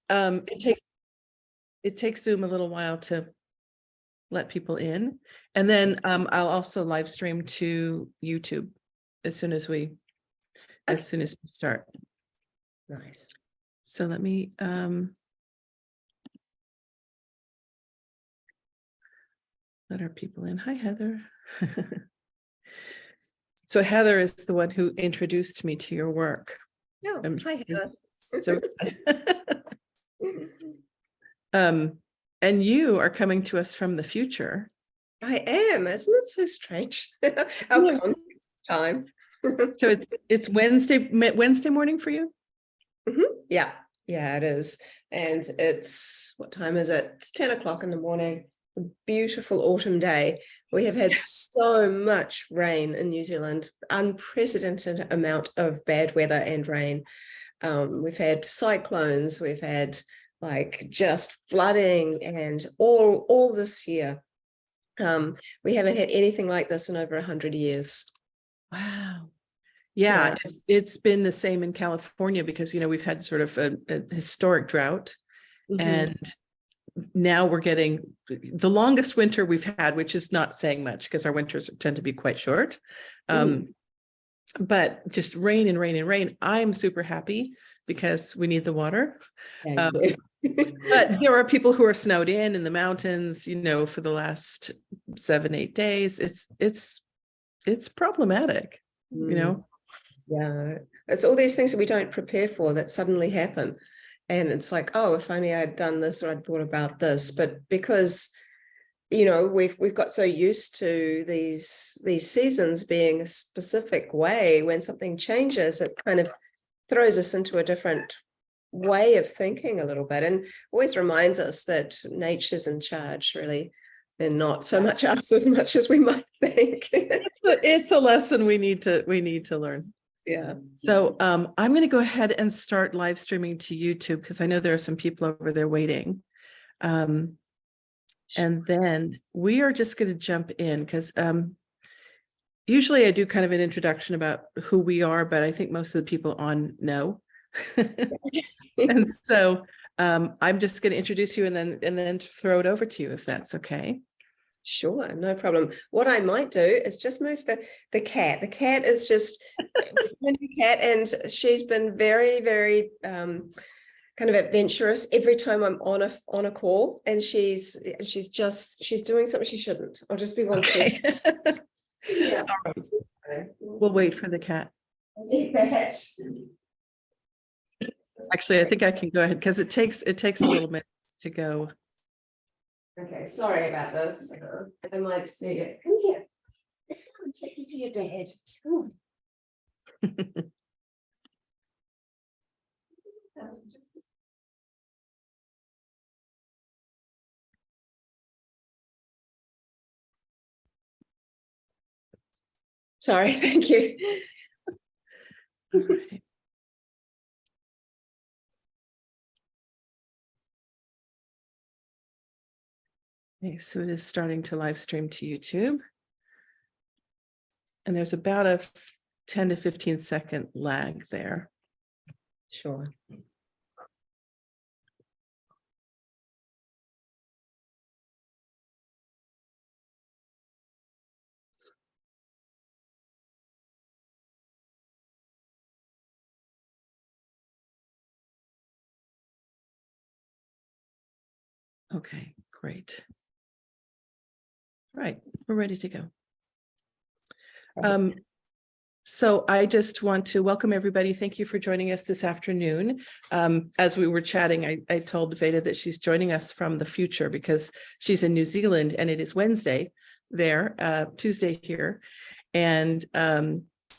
it takes Zoom a little while to let people in, and then I'll also live stream to YouTube as soon as we start. Nice. So let me let our people in. Hi, Heather. So Heather is the one who introduced me to your work. Oh, hi, Heather. So and you are coming to us from the future. I am. Isn't it so strange? Our context time. So it's Wednesday morning for you? Yeah, it is. And it's, what time is it? It's 10 o'clock in the morning. A beautiful autumn day. We have had so much rain in New Zealand, unprecedented amount of bad weather and rain. We've had cyclones, we've had like just flooding, and all this year. We haven't had anything like this in over 100 years. Wow. Yeah. It's been the same in California because, we've had sort of a historic drought, and now we're getting the longest winter we've had, which is not saying much because our winters tend to be quite short. But just rain and rain and rain. I'm super happy because we need the water. But there are people who are snowed in the mountains, for the last 7-8 days. It's problematic, Yeah, it's all these things that we don't prepare for that suddenly happen. And it's like, oh, if only I'd done this or I'd thought about this. But because, we've got so used to these seasons being a specific way, when something changes, it kind of throws us into a different way of thinking a little bit, and always reminds us that nature's in charge, really, and not so much us as much as we might think. It's a lesson we need to learn. Yeah. So I'm going to go ahead and start live streaming to YouTube because I know there are some people over there waiting. And then we are just going to jump in because usually I do kind of an introduction about who we are, but I think most of the people on know. And so I'm just going to introduce you and then throw it over to you if that's okay. Sure, no problem. What I might do is just move the cat. The cat is just a cat, and she's been very, very kind of adventurous every time I'm on a call, and she's doing something she shouldn't. I'll just be one. Okay. Yeah. All right. We'll wait for the cat. Actually, I think I can go ahead because it takes a little bit to go. Okay, sorry about this. I might see it. Come here. Let's go and take you to your dad. Come on. Sorry, thank you. Right. Okay, so it is starting to live stream to YouTube. And there's about a 10 to 15 second lag there. Sure. Okay, great. Right, we're ready to go. So I just want to welcome everybody. Thank you for joining us this afternoon. As we were chatting, I told Veda that she's joining us from the future because she's in New Zealand and it is Wednesday there, Tuesday here. And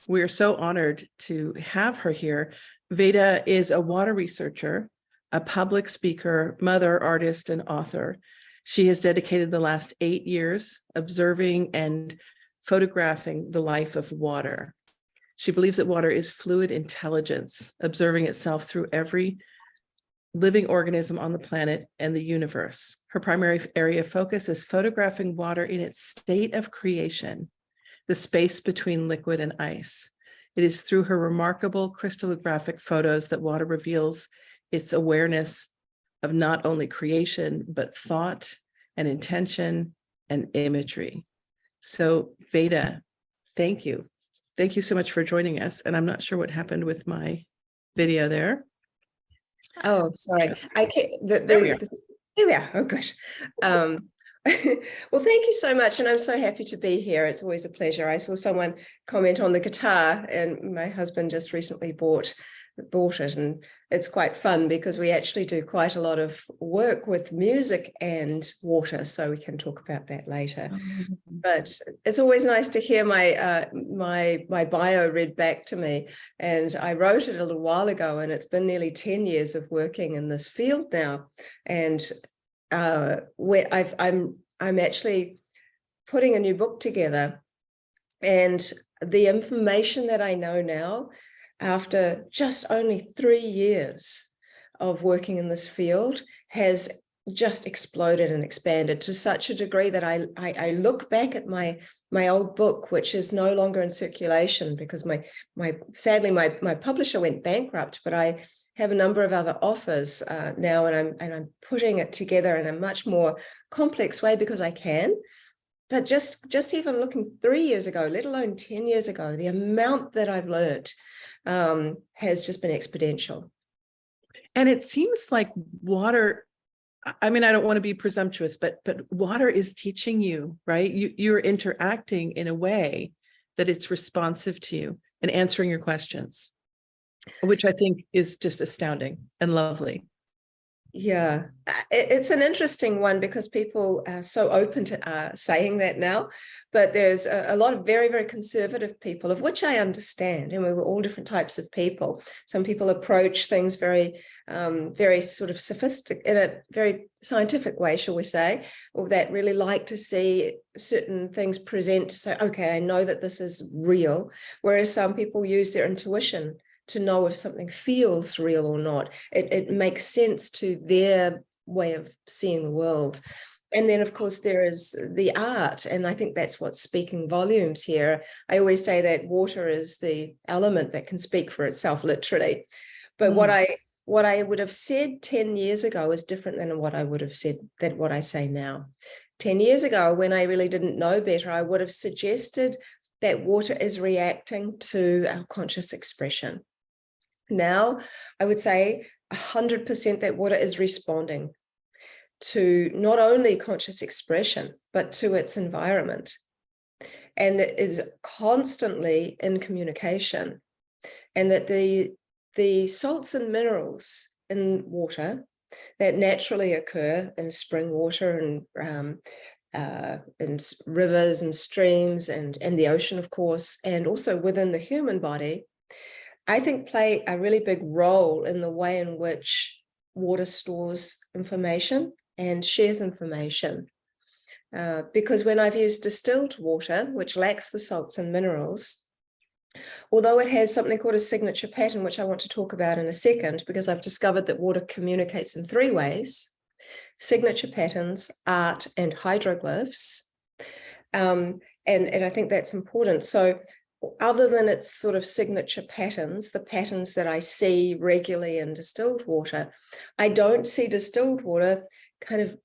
we're so honored to have her here. Veda is a water researcher, a public speaker, mother, artist, and author. She has dedicated the last 8 years observing and photographing the life of water. She believes that water is fluid intelligence, observing itself through every living organism on the planet and the universe. Her primary area of focus is photographing water in its state of creation, the space between liquid and ice. It is through her remarkable crystallographic photos that water reveals its awareness of not only creation, but thought and intention and imagery. So Veda, thank you. Thank you so much for joining us. And I'm not sure what happened with my video there. Oh, sorry. I can't, There we are. there we are. Oh, good. Well, thank you so much. And I'm so happy to be here. It's always a pleasure. I saw someone comment on the guitar, and my husband just recently bought it, and it's quite fun because we actually do quite a lot of work with music and water, so we can talk about that later. But it's always nice to hear my my bio read back to me, and I wrote it a little while ago, and it's been nearly 10 years of working in this field now, and where I'm actually putting a new book together, and the information that I know now, after just only 3 years of working in this field, has just exploded and expanded to such a degree that I look back at my old book, which is no longer in circulation because sadly my publisher went bankrupt, but I have a number of other offers now, and I'm putting it together in a much more complex way because I can. But just even looking 3 years ago, let alone 10 years ago, the amount that I've learned has just been exponential. And it seems like water, I mean, I don't want to be presumptuous, but water is teaching you, right? You're interacting in a way that it's responsive to you and answering your questions, which I think is just astounding and lovely. Yeah, it's an interesting one because people are so open to saying that now, but there's a lot of very, very conservative people, of which I understand, and we're all different types of people. Some people approach things very, very sort of sophisticated, in a very scientific way, shall we say, or that really like to see certain things present to say, okay, I know that this is real, whereas some people use their intuition to know if something feels real or not. It makes sense to their way of seeing the world. And then, of course, there is the art. And I think that's what's speaking volumes here. I always say that water is the element that can speak for itself, literally. But what I would have said 10 years ago is different than what I would have said, than what I say now. 10 years ago, when I really didn't know better, I would have suggested that water is reacting to our conscious expression. Now, I would say 100% that water is responding to not only conscious expression, but to its environment. And that is constantly in communication. And that the salts and minerals in water that naturally occur in spring water and rivers and streams and the ocean, of course, and also within the human body, I think play a really big role in the way in which water stores information and shares information. Because when I've used distilled water, which lacks the salts and minerals, although it has something called a signature pattern, which I want to talk about in a second, because I've discovered that water communicates in 3 ways: signature patterns, art, and hydroglyphs. And I think that's important. So other than its sort of signature patterns, the patterns that I see regularly in distilled water, I don't see distilled water kind of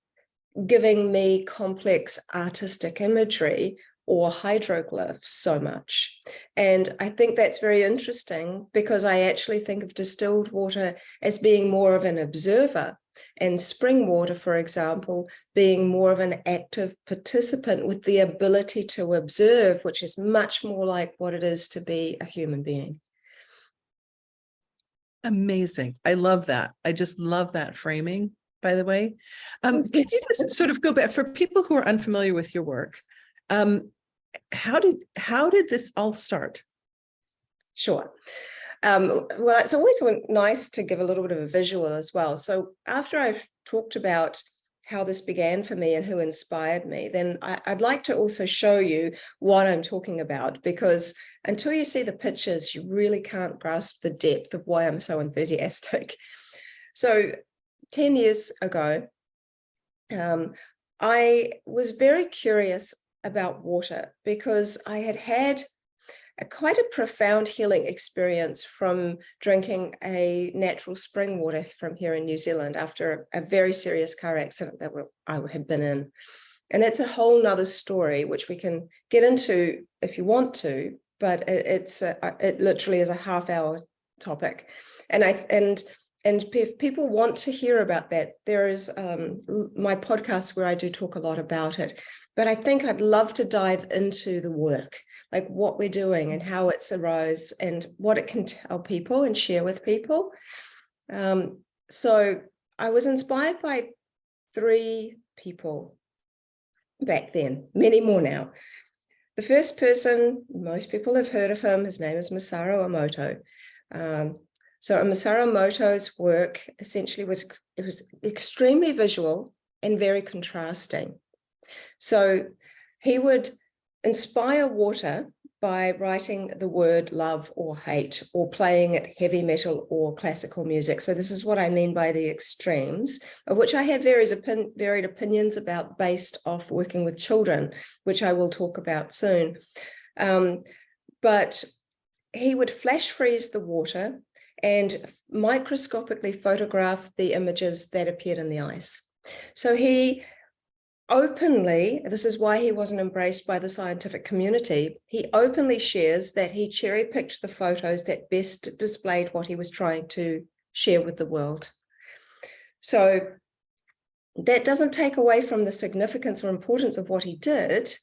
giving me complex artistic imagery or hydroglyphs so much. And I think that's very interesting because I actually think of distilled water as being more of an observer, and spring water, for example, being more of an active participant with the ability to observe, which is much more like what it is to be a human being. Amazing. I love that. I just love that framing, by the way. Could you just sort of go back for people who are unfamiliar with your work? How did this all start? Sure. Well, it's always nice to give a little bit of a visual as well. So after I've talked about how this began for me and who inspired me, then I'd like to also show you what I'm talking about, because until you see the pictures, you really can't grasp the depth of why I'm so enthusiastic. So 10 years ago, I was very curious about water because I had quite a profound healing experience from drinking a natural spring water from here in New Zealand after a very serious car accident that I had been in. And that's a whole nother story, which we can get into if you want to, but it literally is a half-hour topic. And if people want to hear about that, there is my podcast where I do talk a lot about it. But I think I'd love to dive into the work, like what we're doing and how it's arose and what it can tell people and share with people. So I was inspired by 3 people back then, many more now. The first person, most people have heard of him, his name is Masaru Emoto. So Masaru Emoto's work essentially was extremely visual and very contrasting. So he would inspire water by writing the word love or hate, or playing it heavy metal or classical music. So this is what I mean by the extremes, of which I had varied opinions about based off working with children, which I will talk about soon. But he would flash freeze the water and microscopically photograph the images that appeared in the ice. So he openly, this is why he wasn't embraced by the scientific community, he openly shares that he cherry-picked the photos that best displayed what he was trying to share with the world. So that doesn't take away from the significance or importance of what he did,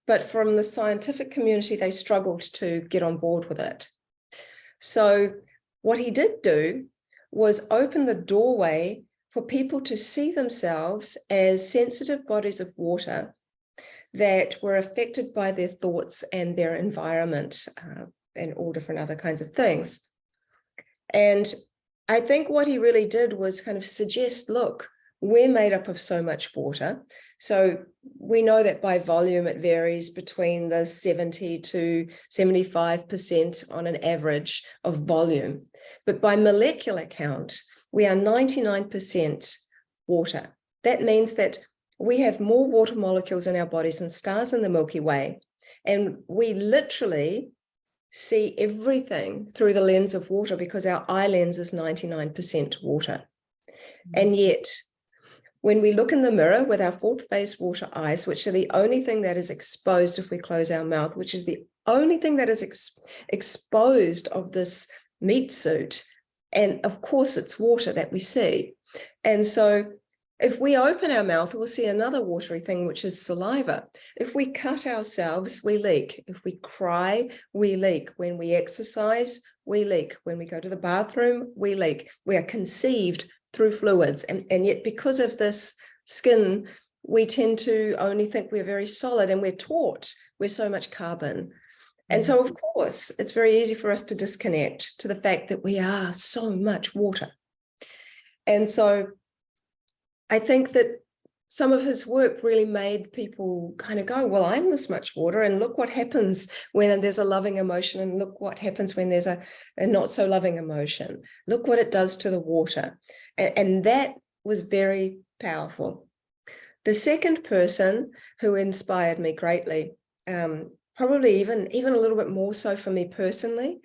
but from the scientific community, they struggled to get on board with it. So what he did do was open the doorway for people to see themselves as sensitive bodies of water that were affected by their thoughts and their environment and all different other kinds of things. And I think what he really did was kind of suggest, look, we're made up of so much water. So we know that by volume, it varies between the 70 to 75% on an average of volume. But by molecular count, we are 99% water. That means that we have more water molecules in our bodies than stars in the Milky Way. And we literally see everything through the lens of water because our eye lens is 99% water. And yet, when we look in the mirror with our fourth phase water eyes, which are the only thing that is exposed if we close our mouth, which is the only thing that is exposed of this meat suit, and of course, it's water that we see. And so if we open our mouth, we'll see another watery thing, which is saliva. If we cut ourselves, we leak. If we cry, we leak. When we exercise, we leak. When we go to the bathroom, we leak. We are conceived through fluids. And yet because of this skin, we tend to only think we're very solid, and we're taught we're so much carbon. And so, of course, it's very easy for us to disconnect to the fact that we are so much water. And so I think that some of his work really made people kind of go, well, I'm this much water, and look what happens when there's a loving emotion, and look what happens when there's a not so loving emotion. Look what it does to the water. And that was very powerful. The second person who inspired me greatly, probably even a little bit more so for me personally.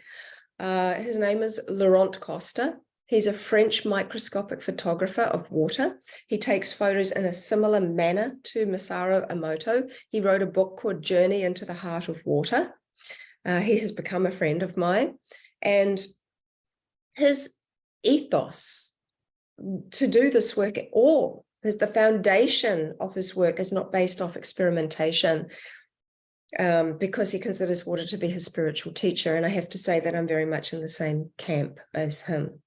His name is Laurent Costa. He's a French microscopic photographer of water. He takes photos in a similar manner to Masaru Emoto. He wrote a book called Journey into the Heart of Water. He has become a friend of mine. And his ethos to do this work at all, the foundation of his work is not based off experimentation, because he considers water to be his spiritual teacher. And I have to say that I'm very much in the same camp as him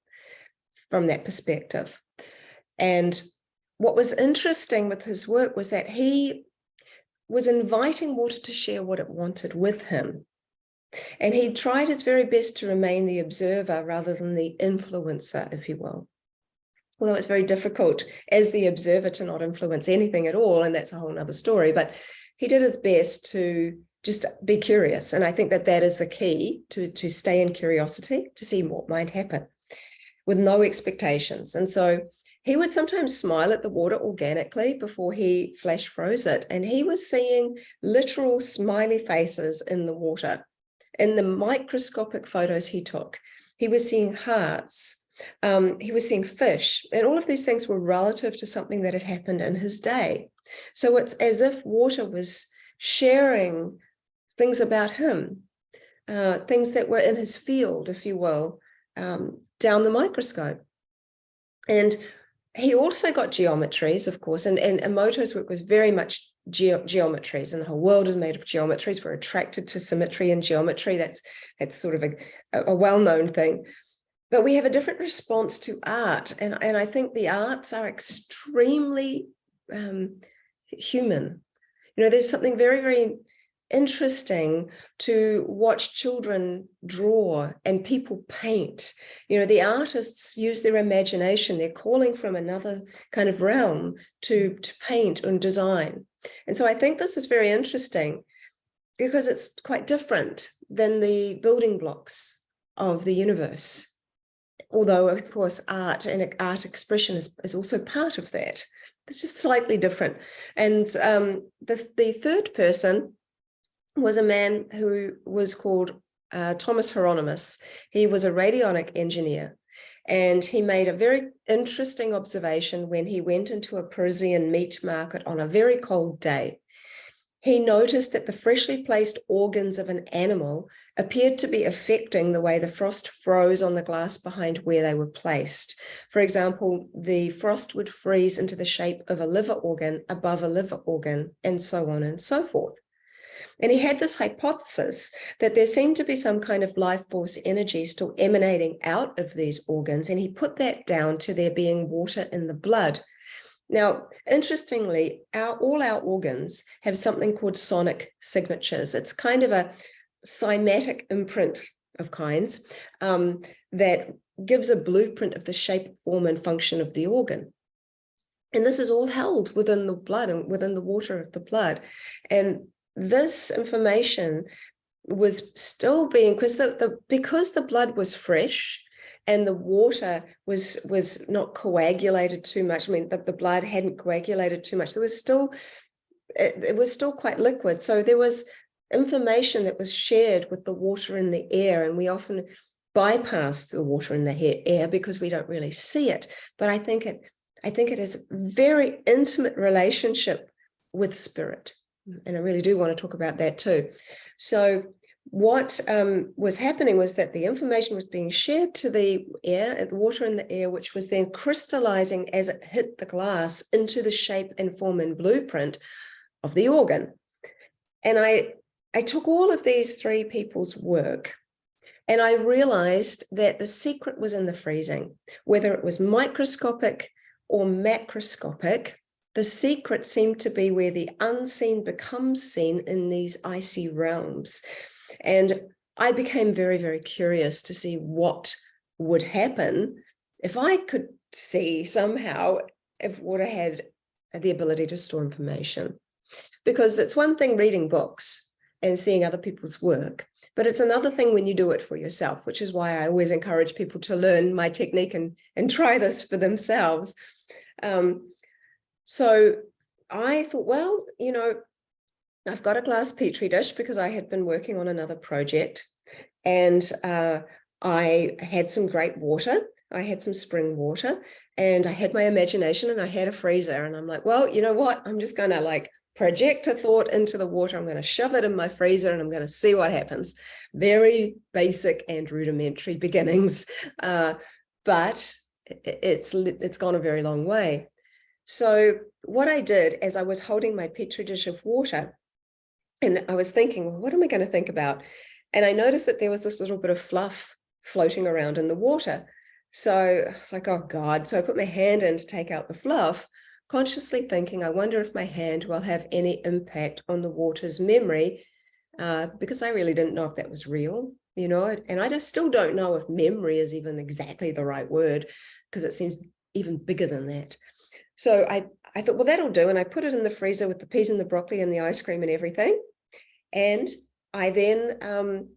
from that perspective. And what was interesting with his work was that he was inviting water to share what it wanted with him. And he tried his very best to remain the observer rather than the influencer, if you will. Although it's very difficult as the observer to not influence anything at all, and that's a whole nother story. But he did his best to just be curious. And I think that that is the key, to stay in curiosity, to see what might happen with no expectations. And so he would sometimes smile at the water organically before he flash froze it. And he was seeing literal smiley faces in the water. in the microscopic photos he took, he was seeing hearts, he was seeing fish, and all of these things were relative to something that had happened in his day. So it's as if water was sharing things about him, things that were in his field, if you will, down the microscope. And he also got geometries, of course, and Emoto's work was very much geometries, and the whole world is made of geometries. We're attracted to symmetry and geometry. That's sort of a well-known thing. But we have a different response to art. And I think the arts are extremely human. You know, there's something very, very interesting to watch children draw and people paint. You know, the artists use their imagination. They're calling from another kind of realm to paint and design. And so I think this is very interesting because it's quite different than the building blocks of the universe. Although, of course, art and art expression is also part of that. It's just slightly different. And the third person was a man who was called Thomas Hieronymus. He was a radionic engineer, and he made a very interesting observation when he went into a Parisian meat market on a very cold day. He noticed that the freshly placed organs of an animal appeared to be affecting the way the frost froze on the glass behind where they were placed. For example, the frost would freeze into the shape of a liver organ above a liver organ, and so on and so forth. And he had this hypothesis that there seemed to be some kind of life force energy still emanating out of these organs, and he put that down to there being water in the blood. Now, interestingly, all our organs have something called sonic signatures. It's kind of a cymatic imprint of kinds that gives a blueprint of the shape, form, and function of the organ. And this is all held within the blood and within the water of the blood. And this information was still being, because the blood was fresh and the water was not coagulated too much. I mean, the blood hadn't coagulated too much. There was still, it was still quite liquid. So there was information that was shared with the water in the air, and we often bypass the water in the air because we don't really see it. But I think it is a very intimate relationship with spirit. And I really do want to talk about that too. So what was happening was that the information was being shared to the air, the water in the air, which was then crystallizing as it hit the glass into the shape and form and blueprint of the organ. And I took all of these three people's work, and I realized that the secret was in the freezing. Whether it was microscopic or macroscopic, the secret seemed to be where the unseen becomes seen in these icy realms. And I became very, very curious to see what would happen if I could see somehow if water had the ability to store information. Because it's one thing reading books and seeing other people's work, but it's another thing when you do it for yourself, which is why I always encourage people to learn my technique and try this for themselves. So I thought, well, you know, I've got a glass petri dish because I had been working on another project, and I had some great water. I had some spring water, and I had my imagination, and I had a freezer, and I'm like, well, you know what? I'm just going to like project a thought into the water. I'm going to shove it in my freezer, and I'm going to see what happens. Very basic and rudimentary beginnings, but it's gone a very long way. So what I did as I was holding my petri dish of water, and I was thinking, well, what am I going to think about? And I noticed that there was this little bit of fluff floating around in the water. So I was like, oh God. So I put my hand in to take out the fluff, consciously thinking, I wonder if my hand will have any impact on the water's memory, because I really didn't know if that was real, you know, and I just still don't know if memory is even exactly the right word, because it seems even bigger than that. So I thought, well, that'll do. And I put it in the freezer with the peas and the broccoli and the ice cream and everything. And I then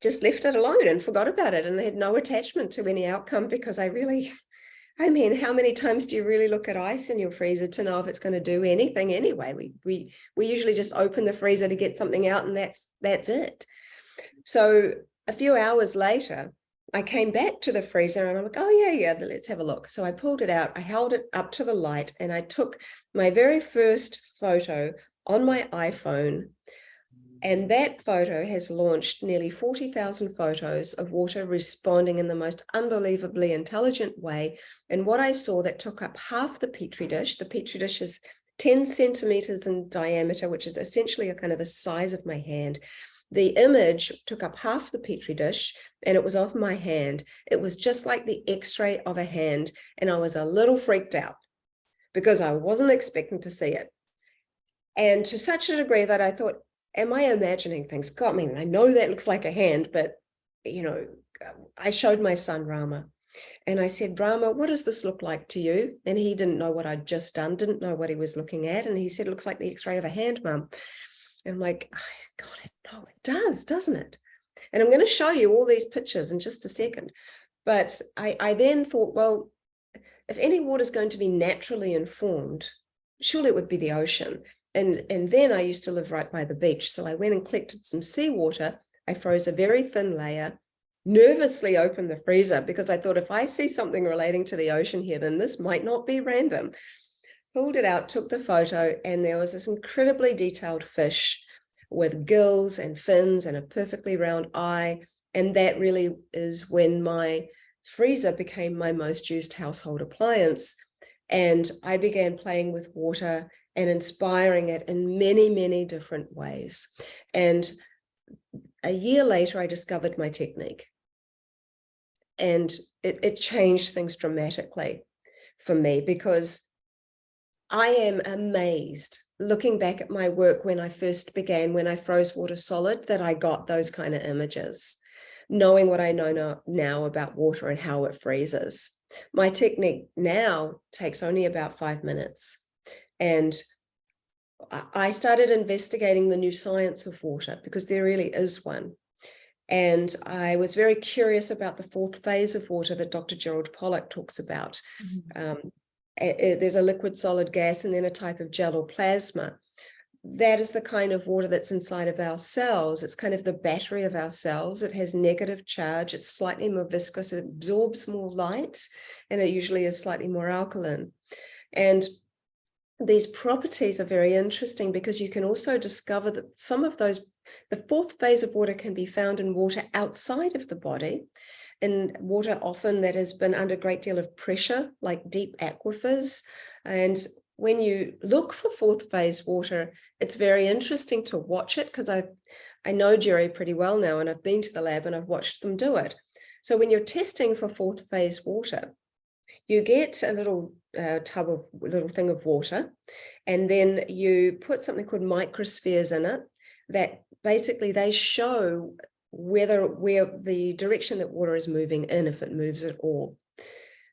just left it alone and forgot about it. And I had no attachment to any outcome, because I mean, how many times do you really look at ice in your freezer to know if it's going to do anything anyway? We usually just open the freezer to get something out, and that's it. So a few hours later, I came back to the freezer and I'm like, oh yeah, let's have a look. So I pulled it out, I held it up to the light, and I took my very first photo on my iPhone. And that photo has launched nearly 40,000 photos of water responding in the most unbelievably intelligent way. And what I saw, that took up half the Petri dish. The Petri dish is 10 centimeters in diameter, which is essentially a kind of the size of my hand. The image took up half the Petri dish, and it was of my hand. It was just like the X-ray of a hand. And I was a little freaked out because I wasn't expecting to see it. And to such a degree that I thought, am I imagining things? God, I mean, I know that looks like a hand, but, you know, I showed my son Rama and I said, Rama, what does this look like to you? And he didn't know what I'd just done, didn't know what he was looking at. And he said, it looks like the X-ray of a hand, Mum. And I'm like, God, no, it does, doesn't it? And I'm going to show you all these pictures in just a second. But I then thought, well, if any water is going to be naturally informed, surely it would be the ocean. And then I used to live right by the beach. So I went and collected some seawater. I froze a very thin layer, nervously opened the freezer because I thought, if I see something relating to the ocean here, then this might not be random. Pulled it out, took the photo, and there was this incredibly detailed fish with gills and fins and a perfectly round eye. And that really is when my freezer became my most used household appliance. And I began playing with water and inspiring it in many, many different ways. And a year later, I discovered my technique. And it changed things dramatically for me, because I am amazed looking back at my work when I first began, when I froze water solid, that I got those kind of images, knowing what I know now about water and how it freezes. My technique now takes only about 5 minutes. And I started investigating the new science of water, because there really is one. And I was very curious about the fourth phase of water that Dr. Gerald Pollack talks about. Mm-hmm. There's a liquid, solid, gas, and then a type of gel or plasma. That is the kind of water that's inside of our cells. It's kind of the battery of our cells. It has negative charge. It's slightly more viscous. It absorbs more light, and it usually is slightly more alkaline. And these properties are very interesting because you can also discover that some of those, the fourth phase of water can be found in water outside of the body, in water often that has been under a great deal of pressure, like deep aquifers. And when you look for fourth phase water, it's very interesting to watch it, because I know Jerry pretty well now, and I've been to the lab and I've watched them do it. So when you're testing for fourth phase water, you get a little little thing of water, and then you put something called microspheres in it that basically they show where the direction that water is moving in, if it moves at all.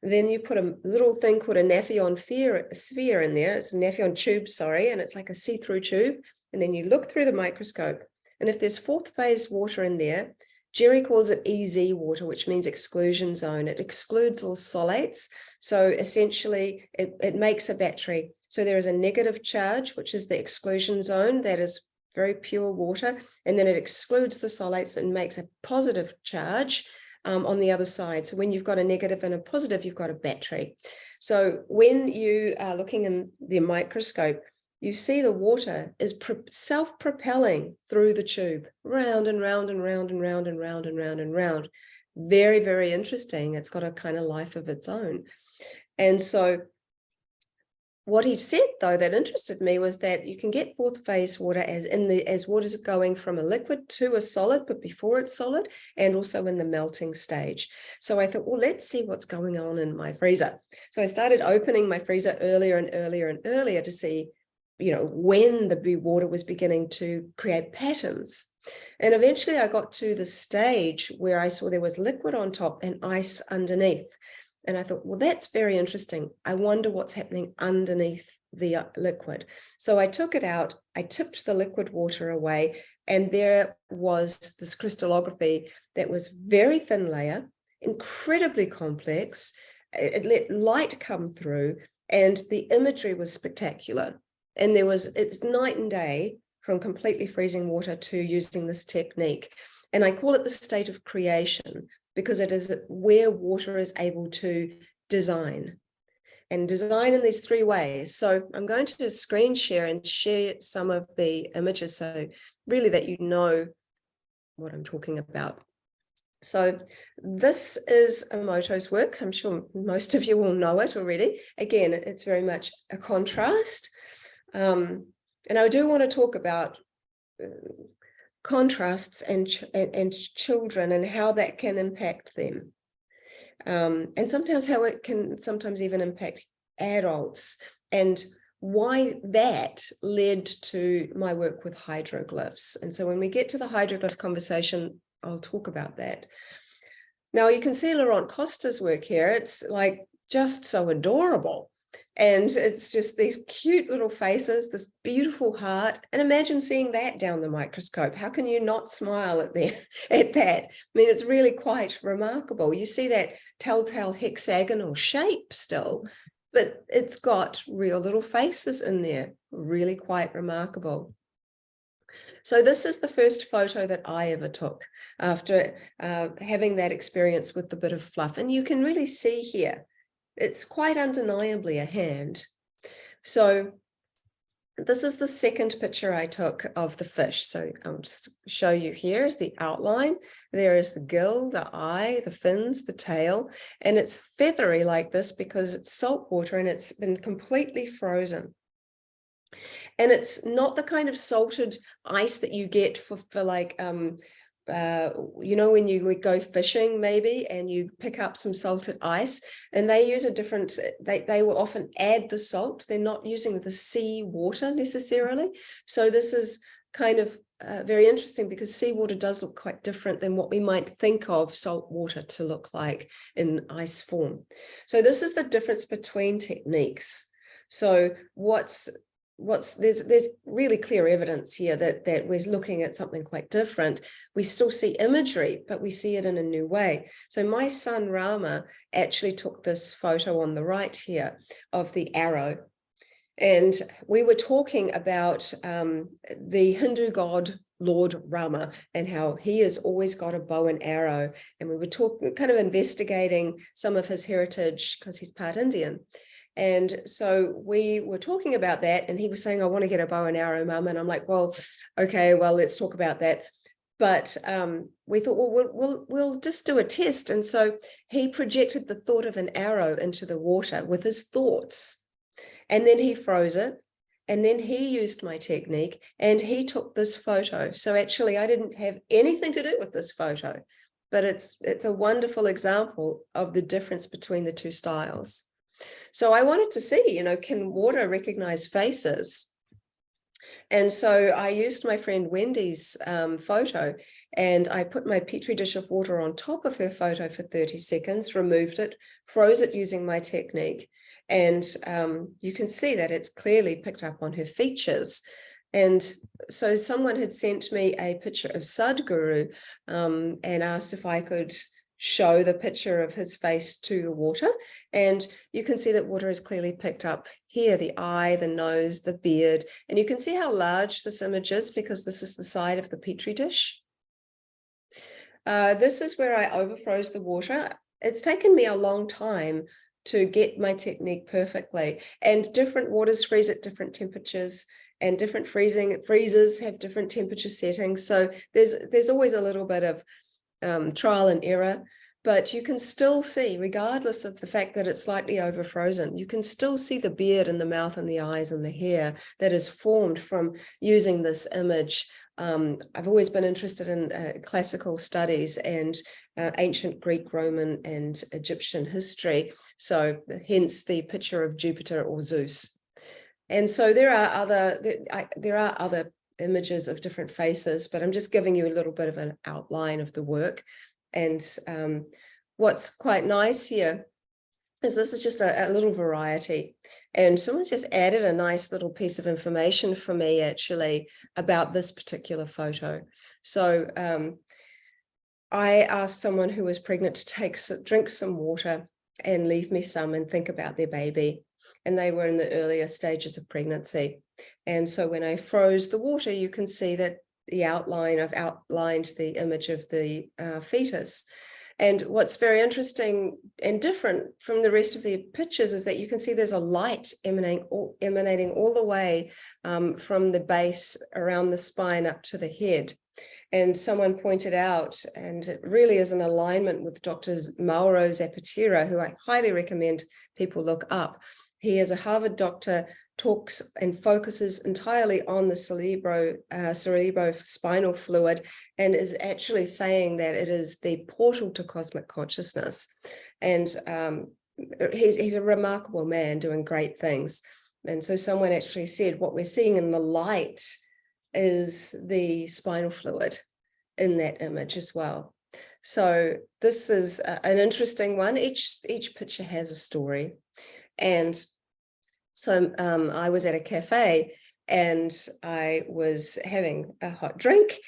Then you put a little thing called a Naphion sphere in there. It's a Naphion tube, sorry, and it's like a see-through tube. And then you look through the microscope, and if there's fourth phase water in there, Jerry calls it EZ water, which means exclusion zone. It excludes all solates. So essentially, it makes a battery. So there is a negative charge, which is the exclusion zone. That is very pure water. And then it excludes the solates and makes a positive charge on the other side. So when you've got a negative and a positive, you've got a battery. So when you are looking in the microscope, you see the water is self-propelling through the tube, round and round and round and round and round and round and round. Very, very interesting. It's got a kind of life of its own. And so what he said, though, that interested me was that you can get fourth phase water as water's going from a liquid to a solid, but before it's solid, and also in the melting stage. So I thought, well, let's see what's going on in my freezer. So I started opening my freezer earlier and earlier and earlier to see, when the water was beginning to create patterns. And eventually I got to the stage where I saw there was liquid on top and ice underneath. And I thought, well, that's very interesting. I wonder what's happening underneath the liquid. So I took it out, I tipped the liquid water away, and there was this crystallography that was very thin layer, incredibly complex. It let light come through, and the imagery was spectacular. And it's night and day from completely freezing water to using this technique. And I call it the state of creation because it is where water is able to design. And design in these three ways. So I'm going to screen share and share some of the images so really that you know what I'm talking about. So this is Emoto's work. I'm sure most of you will know it already. Again, it's very much a contrast. And I do want to talk about contrasts and children and how that can impact them. And sometimes how it can sometimes even impact adults, and why that led to my work with hydroglyphs. And so when we get to the hydroglyph conversation, I'll talk about that. Now you can see Laurent Costa's work here. It's like just so adorable. And it's just these cute little faces, this beautiful heart. And imagine seeing that down the microscope. How can you not smile at that? I mean, it's really quite remarkable. You see that telltale hexagonal shape still, but it's got real little faces in there. Really quite remarkable. So this is the first photo that I ever took after having that experience with the bit of fluff. And you can really see here, it's quite undeniably a hand. So this is the second picture I took of the fish. So I'll just show you here is the outline. There is the gill, the eye, the fins, the tail, and it's feathery like this because it's salt water and it's been completely frozen. And it's not the kind of salted ice that you get for like, you know, when you would go fishing maybe and you pick up some salted ice, and they use a different, they will often add the salt. They're not using the sea water necessarily. So this is kind of very interesting because seawater does look quite different than what we might think of salt water to look like in ice form. So this is the difference between techniques. So there's really clear evidence here that we're looking at something quite different. We still see imagery, but we see it in a new way. So my son Rama actually took this photo on the right here of the arrow. And we were talking about the Hindu god Lord Rama and how he has always got a bow and arrow. And we were kind of investigating some of his heritage because he's part Indian. And so we were talking about that, and he was saying, I want to get a bow and arrow, Mum. And I'm like, well, okay, well, let's talk about that. But we thought, well, we'll just do a test. And so he projected the thought of an arrow into the water with his thoughts. And then he froze it. And then he used my technique and he took this photo. So actually, I didn't have anything to do with this photo, but it's a wonderful example of the difference between the two styles. So I wanted to see, you know, can water recognize faces? And so I used my friend Wendy's photo, and I put my petri dish of water on top of her photo for 30 seconds, removed it, froze it using my technique. And you can see that it's clearly picked up on her features. And so someone had sent me a picture of Sadhguru and asked if I could show the picture of his face to the water. And you can see that water is clearly picked up here, the eye, the nose, the beard. And you can see how large this image is because this is the side of the petri dish. This is where I overfroze the water. It's taken me a long time to get my technique perfectly, and different waters freeze at different temperatures, and different freezers have different temperature settings. So there's always a little bit of trial and error, but you can still see, regardless of the fact that it's slightly over frozen, you can still see the beard and the mouth and the eyes and the hair that is formed from using this image. I've always been interested in classical studies and ancient Greek, Roman, and Egyptian history. So hence the picture of Jupiter or Zeus. And so there are other images of different faces, but I'm just giving you a little bit of an outline of the work. And what's quite nice here is this is just a little variety. And someone just added a nice little piece of information for me actually about this particular photo. So I asked someone who was pregnant to drink some water and leave me some and think about their baby. And they were in the earlier stages of pregnancy. And so when I froze the water, you can see that the outline. I've outlined the image of the fetus. And what's very interesting and different from the rest of the pictures is that you can see there's a light emanating all the way from the base around the spine up to the head. And someone pointed out, and it really is in alignment with Dr. Mauro Zapatero, who I highly recommend people look up. He is a Harvard doctor, talks and focuses entirely on the cerebrospinal fluid, and is actually saying that it is the portal to cosmic consciousness. And he's a remarkable man doing great things. And so someone actually said what we're seeing in the light is the spinal fluid in that image as well. So this is an interesting one. Each picture has a story. And so I was at a cafe and I was having a hot drink,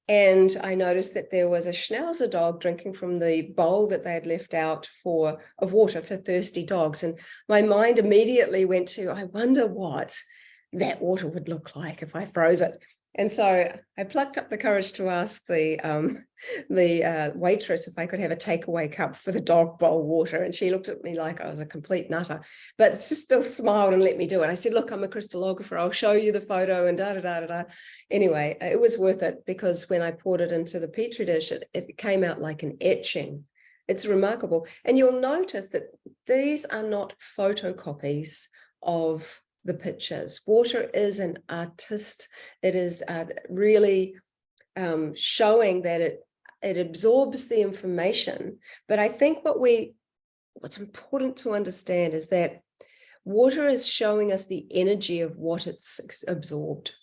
and I noticed that there was a Schnauzer dog drinking from the bowl that they had left out of water for thirsty dogs. And my mind immediately went to, I wonder what that water would look like if I froze it. And so I plucked up the courage to ask the waitress if I could have a takeaway cup for the dog bowl water. And she looked at me like I was a complete nutter, but still smiled and let me do it. I said, look, I'm a crystallographer. I'll show you the photo and da-da-da-da-da. Anyway, it was worth it, because when I poured it into the Petri dish, it came out like an etching. It's remarkable. And you'll notice that these are not photocopies of the pictures. Water is an artist. It is really showing that it absorbs the information. But I think what's important to understand is that water is showing us the energy of what it's absorbed.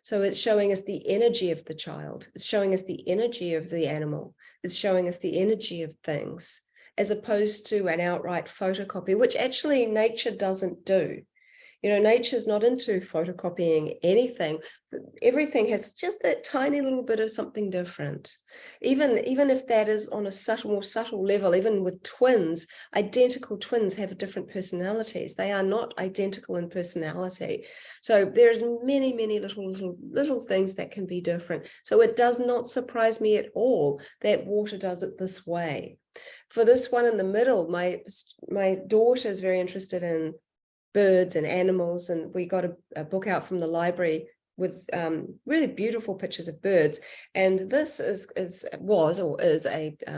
So it's showing us the energy of the child. It's showing us the energy of the animal. It's showing us the energy of things, as opposed to an outright photocopy, which actually nature doesn't do. You know, nature's not into photocopying anything. Everything has just that tiny little bit of something different. Even if that is on a more subtle level, even with twins, identical twins have different personalities. They are not identical in personality. So there's many, many little things that can be different. So it does not surprise me at all that water does it this way. For this one in the middle, my daughter is very interested in birds and animals, and we got a book out from the library with really beautiful pictures of birds. And this is a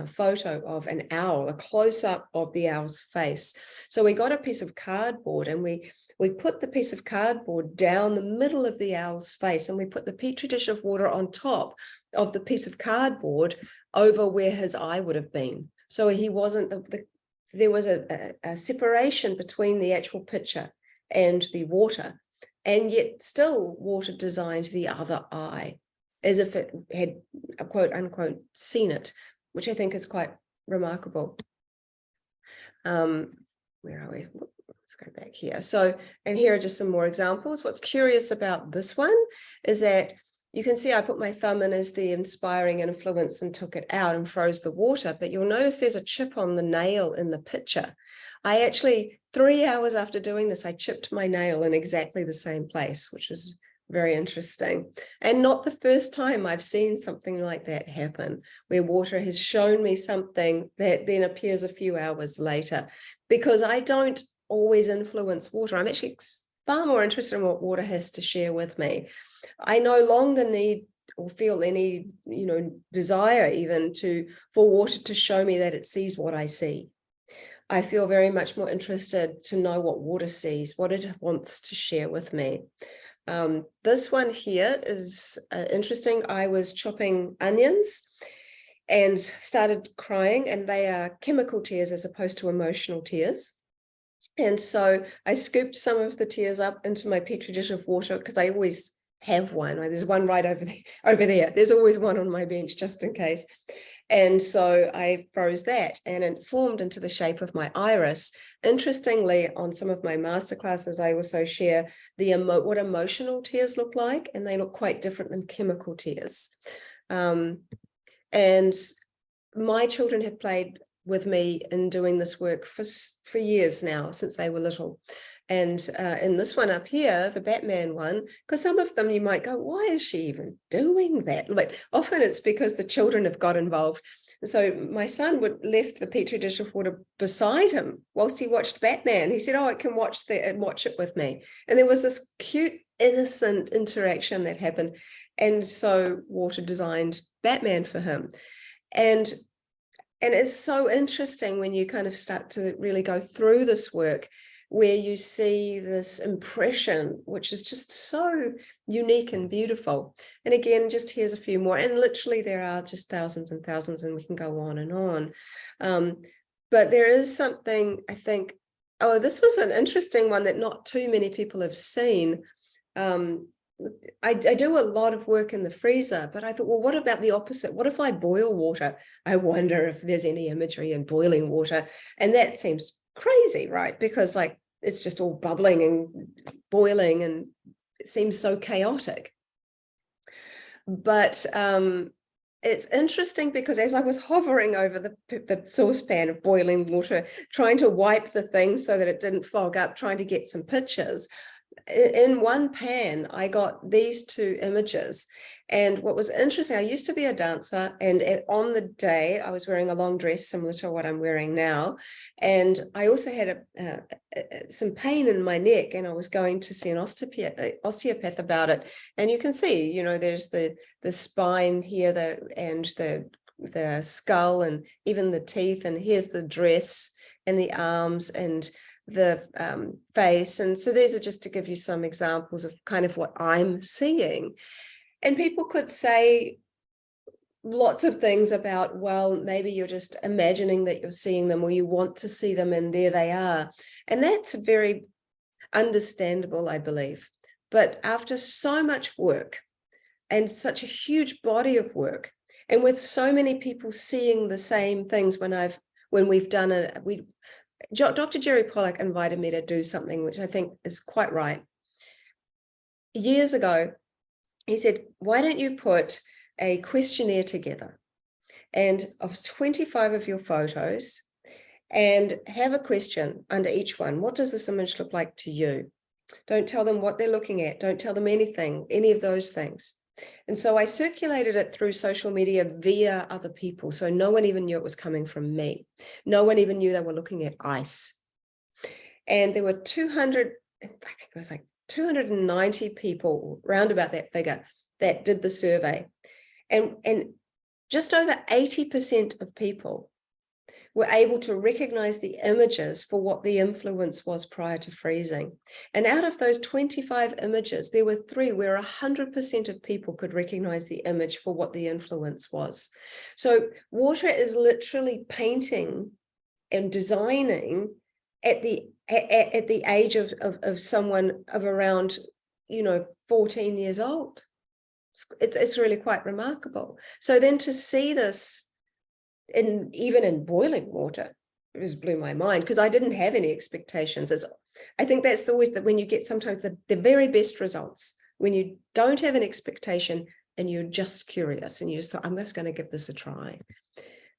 photo of an owl, a close-up of the owl's face. So we got a piece of cardboard, and we put the piece of cardboard down the middle of the owl's face, and we put the Petri dish of water on top of the piece of cardboard over where his eye would have been. So he wasn't there was a separation between the actual picture and the water, and yet still water designed the other eye as if it had a quote unquote seen it, which I think is quite remarkable. Where are we? Let's go back here. So, and here are just some more examples. What's curious about this one is that you can see I put my thumb in as the inspiring influence and took it out and froze the water, but you'll notice there's a chip on the nail in the picture. I actually, 3 hours after doing this, I chipped my nail in exactly the same place, which was very interesting. And not the first time I've seen something like that happen, where water has shown me something that then appears a few hours later, because I don't always influence water. I'm actually far more interested in what water has to share with me. I no longer need or feel any, desire even for water to show me that it sees what I see. I feel very much more interested to know what water sees, what it wants to share with me. This one here is interesting. I was chopping onions and started crying, and they are chemical tears as opposed to emotional tears. And so I scooped some of the tears up into my Petri dish of water, because I always have one. There's one right over there. There's always one on my bench just in case. And so I froze that, and it formed into the shape of my iris. Interestingly, on some of my masterclasses, I also share what emotional tears look like, and they look quite different than chemical tears. And my children have played with me in doing this work for years now, since they were little. And in this one up here, the Batman one, because some of them you might go, why is she even doing that? But often it's because the children have got involved. So my son left the petri dish of water beside him whilst he watched Batman. He said, oh, I can watch it with me. And there was this cute, innocent interaction that happened. And so water designed Batman for him. And it's so interesting when you kind of start to really go through this work, where you see this impression, which is just so unique and beautiful. And again, just here's a few more. And literally there are just thousands and thousands, and we can go on and on. But there is something, I think, oh, this was an interesting one that not too many people have seen. I do a lot of work in the freezer, but I thought, well, what about the opposite? What if I boil water? I wonder if there's any imagery in boiling water. And that seems crazy, right? Because like it's just all bubbling and boiling, and it seems so chaotic. But it's interesting because as I was hovering over the saucepan of boiling water, trying to wipe the thing so that it didn't fog up, trying to get some pictures, in one pan, I got these two images. And what was interesting, I used to be a dancer, and on the day I was wearing a long dress similar to what I'm wearing now. And I also had some pain in my neck, and I was going to see an osteopath about it. And you can see, you know, there's the spine here, and the skull, and even the teeth, and here's the dress and the arms and the face. And so these are just to give you some examples of kind of what I'm seeing. And people could say lots of things about, well, maybe you're just imagining that you're seeing them, or you want to see them, and there they are. And that's very understandable, I believe. But after so much work and such a huge body of work, and with so many people seeing the same things, when we've done it, Dr. Jerry Pollack invited me to do something which I think is quite right. Years ago, he said, why don't you put a questionnaire together and of 25 of your photos, and have a question under each one. What does this image look like to you? Don't tell them what they're looking at. Don't tell them anything, any of those things. And so I circulated it through social media via other people. So no one even knew it was coming from me. No one even knew they were looking at ice. And there were 200, I think it was like 290 people, round about that figure, that did the survey. And just over 80% of people were able to recognize the images for what the influence was prior to freezing. And out of those 25 images, there were 3 where 100% of people could recognize the image for what the influence was. So water is literally painting and designing at the age of someone of around, 14 years old. It's really quite remarkable. So then to see this even in boiling water, it just blew my mind, because I didn't have any expectations. I think that's always that when you get sometimes the very best results, when you don't have an expectation and you're just curious and you just thought, I'm just going to give this a try.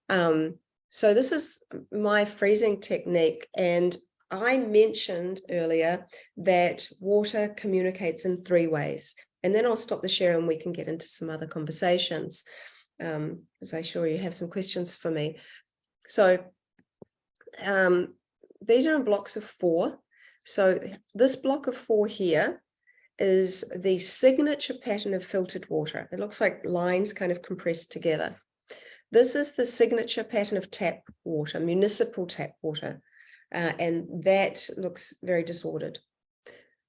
So this is my freezing technique. And I mentioned earlier that water communicates in 3 ways. And then I'll stop the share and we can get into some other conversations. As I'm sure you have some questions for me. So these are in blocks of 4. So this block of 4 here is the signature pattern of filtered water. It looks like lines kind of compressed together. This is the signature pattern of tap water, municipal tap water, and that looks very disordered.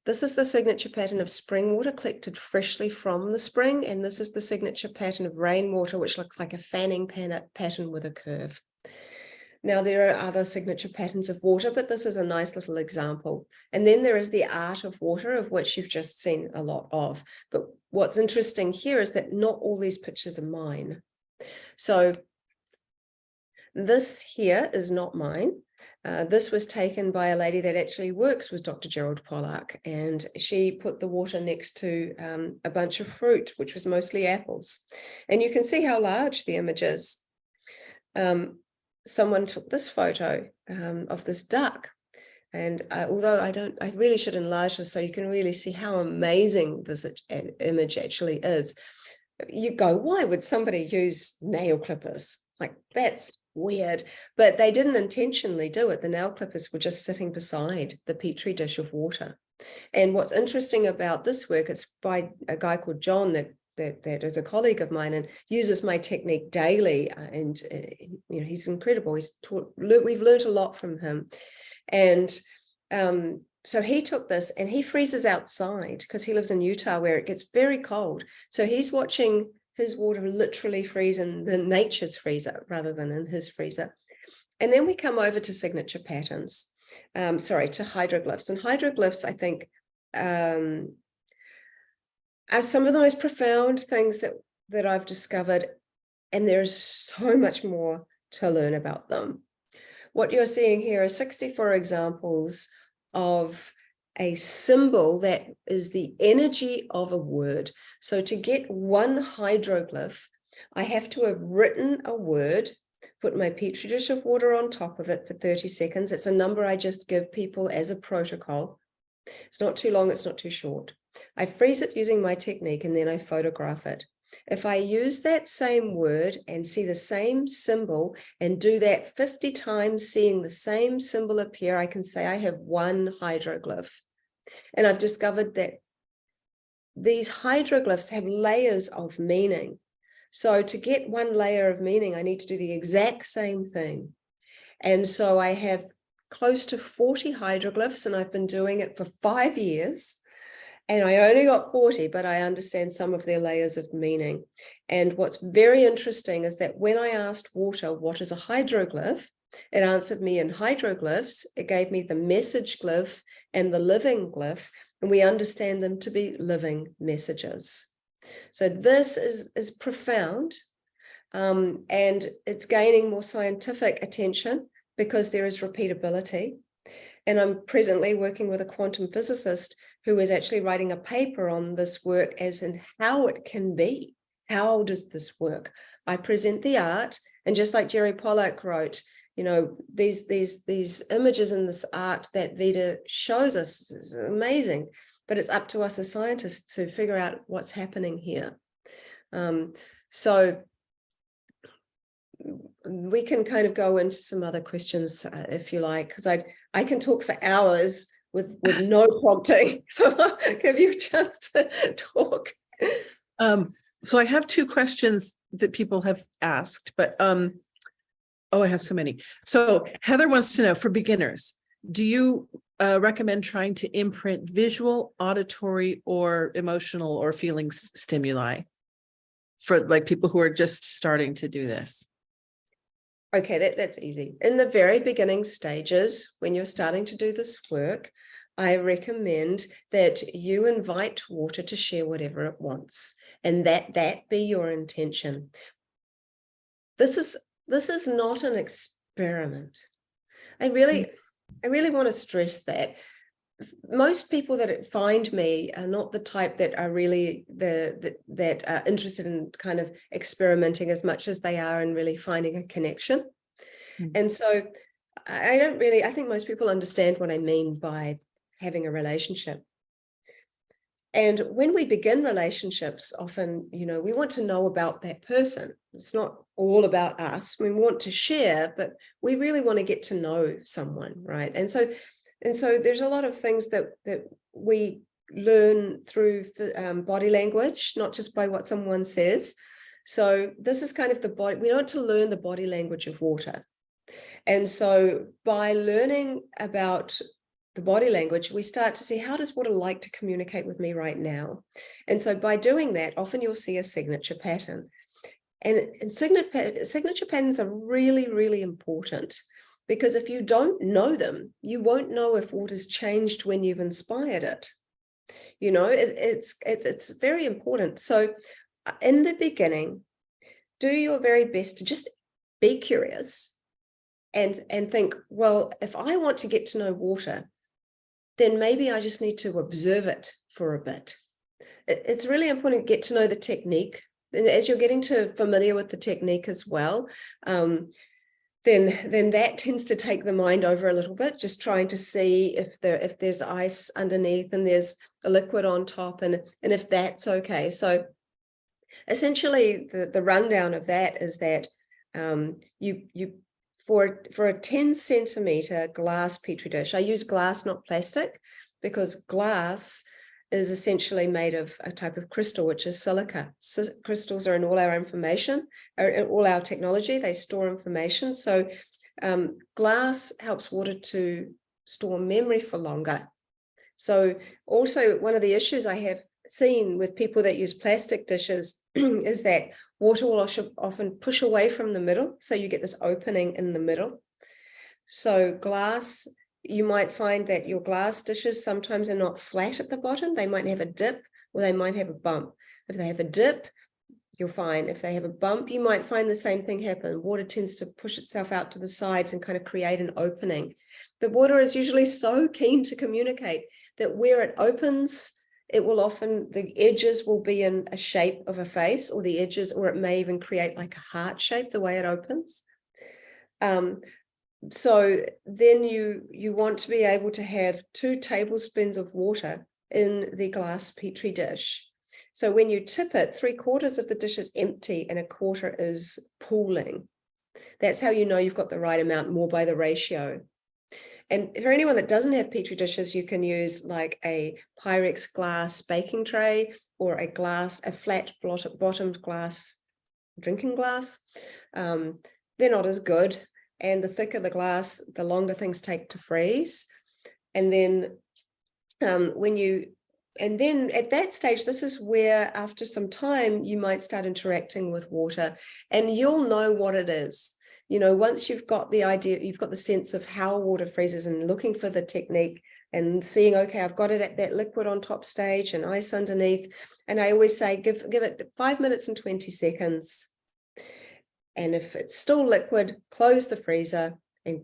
This is the signature pattern of spring water collected freshly from the spring, and this is the signature pattern of rainwater, which looks like a fanning pattern with a curve. Now, there are other signature patterns of water, but this is a nice little example. And then there is the art of water, of which you've just seen a lot of. But what's interesting here is that not all these pictures are mine. So this here is not mine. This was taken by a lady that actually works with Dr. Gerald Pollack, and she put the water next to a bunch of fruit, which was mostly apples. And you can see how large the image is. Someone took this photo of this duck. And although I really should enlarge this so you can really see how amazing this image actually is. You go, why would somebody use nail clippers? Like, that's weird. But they didn't intentionally do it. The nail clippers were just sitting beside the petri dish of water. And what's interesting about this work, it's by a guy called John that is a colleague of mine and uses my technique daily. And you know, he's incredible. We've learned a lot from him. And so he took this and he freezes outside because he lives in Utah where it gets very cold. So he's watching his water literally freeze in the nature's freezer rather than in his freezer. And then we come over to signature patterns, to hydroglyphs. And hydroglyphs, I think, are some of the most profound things that I've discovered. And there's so much more to learn about them. What you're seeing here are 64 examples of a symbol that is the energy of a word. So to get one hydroglyph, I have to have written a word, put my petri dish of water on top of it for 30 seconds. It's a number I just give people as a protocol. It's not too long, it's not too short. I freeze it using my technique and then I photograph it. If I use that same word and see the same symbol and do that 50 times, seeing the same symbol appear, I can say I have one hydroglyph. And I've discovered that these hydroglyphs have layers of meaning. So to get one layer of meaning, I need to do the exact same thing. And so I have close to 40 hydroglyphs, and I've been doing it for 5 years. And I only got 40, but I understand some of their layers of meaning. And what's very interesting is that when I asked water, what is a hydroglyph? It answered me in hydroglyphs. It gave me the message glyph and the living glyph, and we understand them to be living messages. So this is profound, and it's gaining more scientific attention because there is repeatability. And I'm presently working with a quantum physicist who is actually writing a paper on this work as in how it can be. How does this work? I present the art, and just like Jerry Pollack wrote, you know, these images in this art that Veda shows us is amazing, but it's up to us as scientists to figure out what's happening here. So we can kind of go into some other questions if you like, because I can talk for hours with no prompting. So I'll give you a chance to talk. So I have two questions that people have asked, but I have so many. So Heather wants to know, for beginners, do you recommend trying to imprint visual, auditory, or emotional or feeling stimuli for like people who are just starting to do this? Okay, that's easy. In the very beginning stages, when you're starting to do this work, I recommend that you invite water to share whatever it wants, and that be your intention. This is not an experiment. I really want to stress that. Most people that find me are not the type that are really that are interested in kind of experimenting as much as they are in really finding a connection. And so I think most people understand what I mean by having a relationship. And when we begin relationships, often, you know, we want to know about that person. It's not all about us. We want to share, but we really want to get to know someone, right? And so there's a lot of things that we learn through body language, not just by what someone says. So this is kind of the body. We want to learn the body language of water. And so by learning about the body language, we start to see, how does water like to communicate with me right now? And so by doing that, often you'll see a signature pattern. And signature patterns are really, really important, because if you don't know them, you won't know if water's changed when you've inspired it. You know, it's very important. So in the beginning, do your very best to just be curious and think, well, if I want to get to know water, then maybe I just need to observe it for a bit. It's really important to get to know the technique. And as you're getting familiar with the technique as well, then that tends to take the mind over a little bit, just trying to see if there's ice underneath and there's a liquid on top, and if that's okay. So essentially the rundown of that is that you for a 10 centimeter glass petri dish, I use glass, not plastic, because glass is essentially made of a type of crystal, which is silica. So crystals are in all our information, are in all our technology. They store information. So glass helps water to store memory for longer. So also one of the issues I have seen with people that use plastic dishes is that water will often push away from the middle. So you get this opening in the middle. So glass, you might find that your glass dishes sometimes are not flat at the bottom. They might have a dip, or they might have a bump. If they have a dip, you're fine. If they have a bump, you might find the same thing happen. Water tends to push itself out to the sides and kind of create an opening. But water is usually so keen to communicate that where it opens, it will often, the edges will be in a shape of a face, or the edges, or it may even create like a heart shape the way it opens. So then you want to be able to have 2 tablespoons of water in the glass petri dish. So when you tip it, 3/4 of the dish is empty and 1/4 is pooling. That's how you know you've got the right amount, more by the ratio. And for anyone that doesn't have petri dishes, you can use like a Pyrex glass baking tray, or a flat bottomed glass drinking glass. They're not as good. And the thicker the glass, the longer things take to freeze. And then and then at that stage, this is where after some time, you might start interacting with water, and you'll know what it is. You know, once you've got the idea, you've got the sense of how water freezes, and looking for the technique and seeing, okay, I've got it at that liquid on top stage and ice underneath. And I always say, give it 5 minutes and 20 seconds. And if it's still liquid, close the freezer and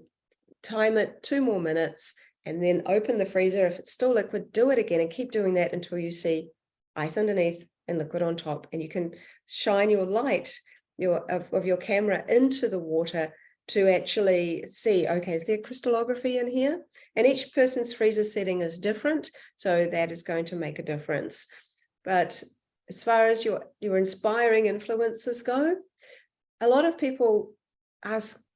time it 2 more minutes, and then open the freezer. If it's still liquid, do it again, and keep doing that until you see ice underneath and liquid on top. And you can shine your light of your camera into the water to actually see, okay, is there crystallography in here? And each person's freezer setting is different, so that is going to make a difference. But as far as your inspiring influences go, a lot of people ask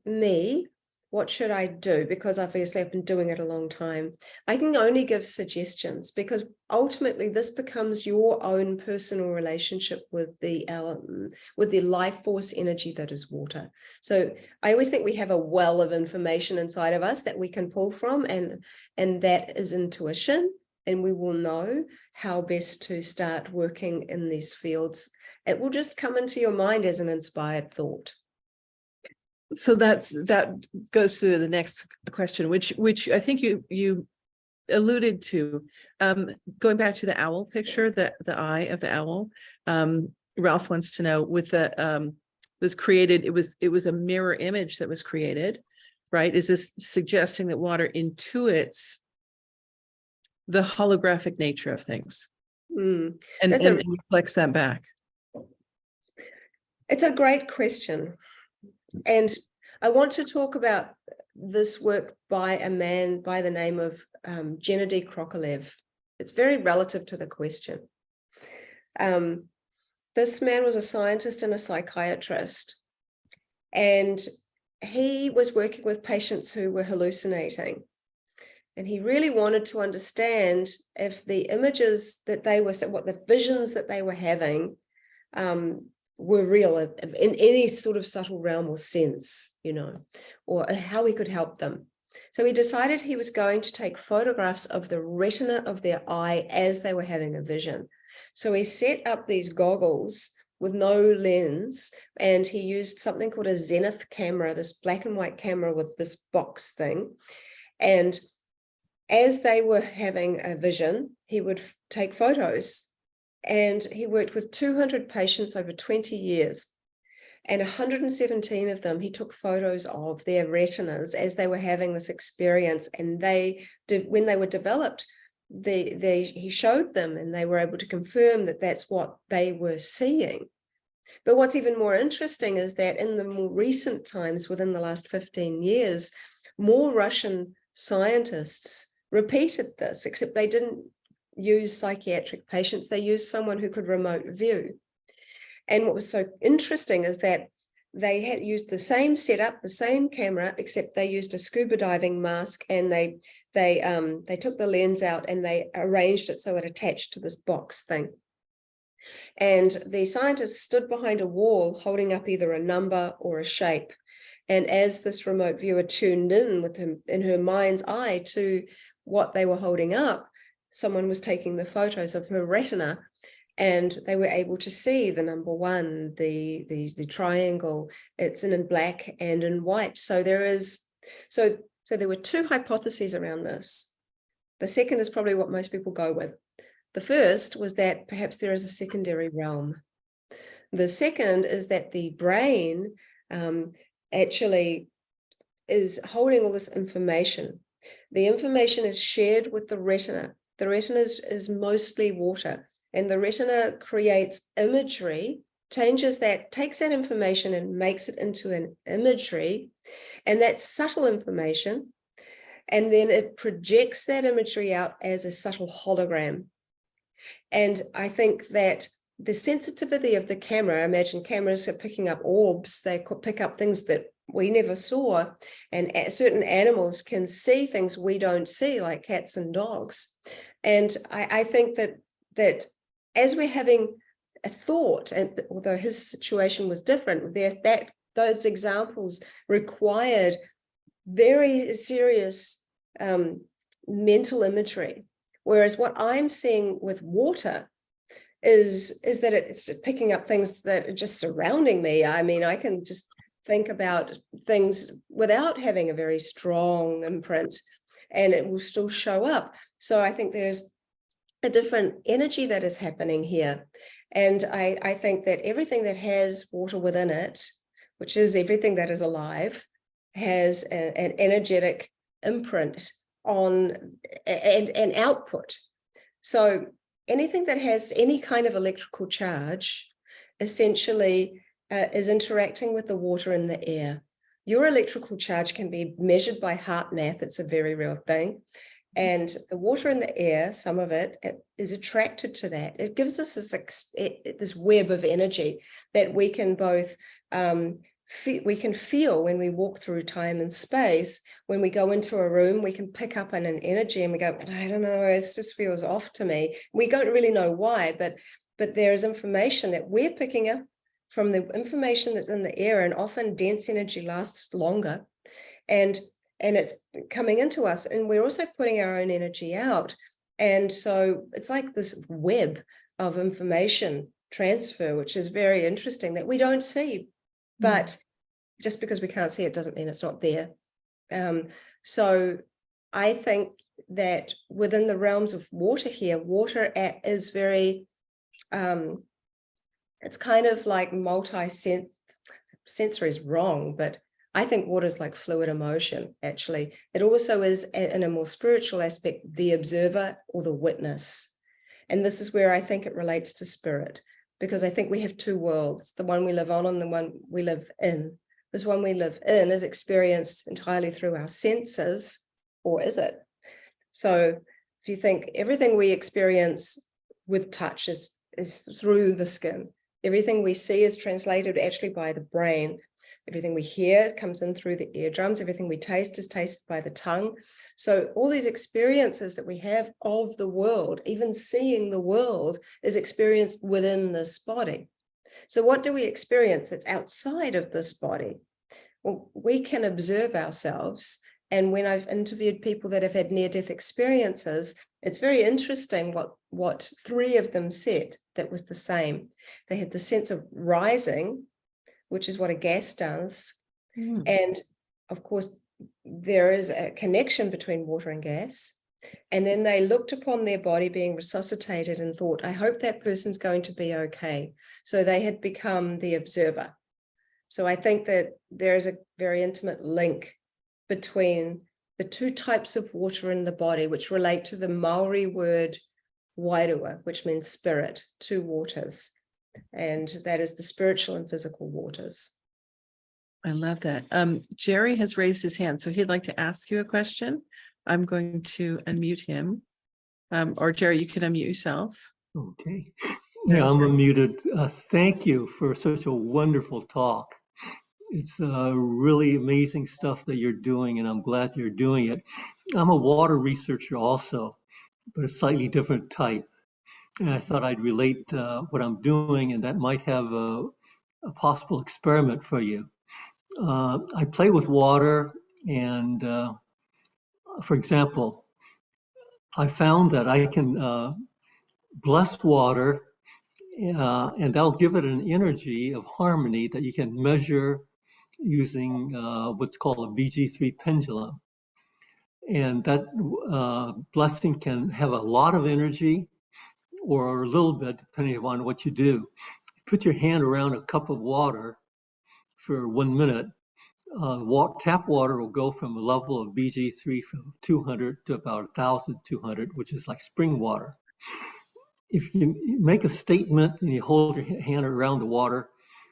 me, what should I do? Because obviously I've been doing it a long time. I can only give suggestions, because ultimately this becomes your own personal relationship with the life force energy that is water. So I always think we have a well of information inside of us that we can pull from, and that is intuition, and we will know how best to start working in these fields. It will just come into your mind as an inspired thought. So that goes to the next question, which I think you alluded to, going back to the owl picture, the eye of the owl. Ralph wants to know, with the was created, it was a mirror image that was created, right? Is this suggesting that water intuits the holographic nature of things, and reflects that back? It's a great question. And I want to talk about this work by a man by the name of Gennady Krokalev. It's very relative to the question. This man was a scientist and a psychiatrist, and he was working with patients who were hallucinating. And he really wanted to understand if the images that they were, what the visions that they were having, were real in any sort of subtle realm or sense, you know, or how we could help them. So he decided he was going to take photographs of the retina of their eye as they were having a vision. So he set up these goggles with no lens, and he used something called a zenith camera, this black and white camera with this box thing. And as they were having a vision, he would take photos. And he worked with 200 patients over 20 years. And 117 of them, he took photos of their retinas as they were having this experience. And when they were developed, he showed them, and they were able to confirm that that's what they were seeing. But what's even more interesting is that in the more recent times, within the last 15 years, more Russian scientists repeated this, except they didn't use psychiatric patients. They used someone who could remote view. And what was so interesting is that they had used the same setup, the same camera, except they used a scuba diving mask, and they took the lens out and they arranged it so it attached to this box thing. And the scientists stood behind a wall holding up either a number or a shape. And as this remote viewer tuned in with him in her mind's eye to what they were holding up, someone was taking the photos of her retina, and they were able to see the number one, the triangle. It's in black and in white. So there were two hypotheses around this. The second is probably what most people go with. The first was that perhaps there is a secondary realm. The second is that the brain actually is holding all this information. The information is shared with the retina. The retina is mostly water, and the retina creates imagery, takes that information and makes it into an imagery, and that's subtle information, and then it projects that imagery out as a subtle hologram. And I think that the sensitivity of the camera, imagine cameras are picking up orbs, they could pick up things that we never saw, and certain animals can see things we don't see, like cats and dogs. And I think that as we're having a thought, and although his situation was different, those examples required very serious mental imagery. Whereas what I'm seeing with water is that it's picking up things that are just surrounding me. I mean, I can just think about things without having a very strong imprint, and it will still show up. So I think there's a different energy that is happening here. And I think that everything that has water within it, which is everything that is alive, has an energetic imprint on and output. So anything that has any kind of electrical charge essentially is interacting with the water in the air. Your electrical charge can be measured by heart math. It's a very real thing. And the water in the air, some of it is attracted to that. It gives us this web of energy that we can both we can feel when we walk through time and space. When we go into a room, we can pick up on an energy and we go, I don't know, it just feels off to me. We don't really know why, but there is information that we're picking up from the information that's in the air, and often dense energy lasts longer, and it's coming into us, and we're also putting our own energy out. And so it's like this web of information transfer, which is very interesting, that we don't see. But just because we can't see it doesn't mean it's not there. So I think that within the realms of water here, water is very, it's kind of like multi-sensory is wrong, but I think water is like fluid emotion, actually. It also is, in a more spiritual aspect, the observer or the witness. And this is where I think it relates to spirit, because I think we have two worlds, the one we live on and the one we live in. This one we live in is experienced entirely through our senses, or is it? So if you think everything we experience with touch is through the skin, everything we see is translated actually by the brain. Everything we hear comes in through the eardrums. Everything we taste is tasted by the tongue. So all these experiences that we have of the world, even seeing the world, is experienced within this body. So what do we experience that's outside of this body? Well, we can observe ourselves. And when I've interviewed people that have had near-death experiences, it's very interesting what three of them said that was the same. They had the sense of rising, which is what a gas does. And of course, there is a connection between water and gas. And then they looked upon their body being resuscitated and thought, I hope that person's going to be okay. So they had become the observer. So I think that there is a very intimate link between the two types of water in the body, which relate to the Maori word wairua, which means spirit, two waters. and that is the spiritual and physical waters. I love that. Jerry has raised his hand, so he'd like to ask you a question. I'm going to unmute him. Or Jerry, you can unmute yourself. Okay. Yeah, I'm unmuted. Thank you for such a wonderful talk. It's really amazing stuff that you're doing, and I'm glad you're doing it. I'm a water researcher also, but a slightly different type. And I thought I'd relate what I'm doing, and that might have a possible experiment for you. I play with water, and for example, I found that I can bless water, and that'll give it an energy of harmony that you can measure using what's called a BG3 pendulum. And that blessing can have a lot of energy or a little bit, depending on what you do. Put your hand around a cup of water for 1 minute. Tap water will go from a level of BG3 from 200 to about 1,200, which is like spring water. If you make a statement and you hold your hand around the water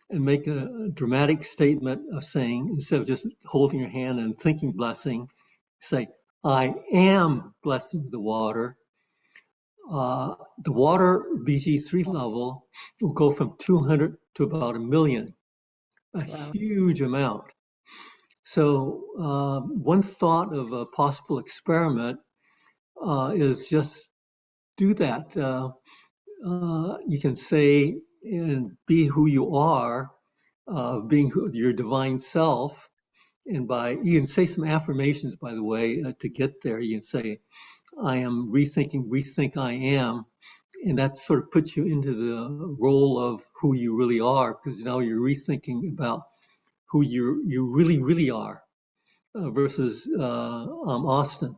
and make a dramatic statement of saying, instead of just holding your hand and thinking blessing, say, I am blessing the water. The water BG3 level will go from 200 to about 1 million, a huge amount. So one thought of a possible experiment is just do that. You can say and be who you are, being your divine self. And you can say some affirmations, by the way, to get there. You can say, I am rethinking, rethink I am. And that sort of puts you into the role of who you really are, because now you're rethinking about who you really, really are versus Austin.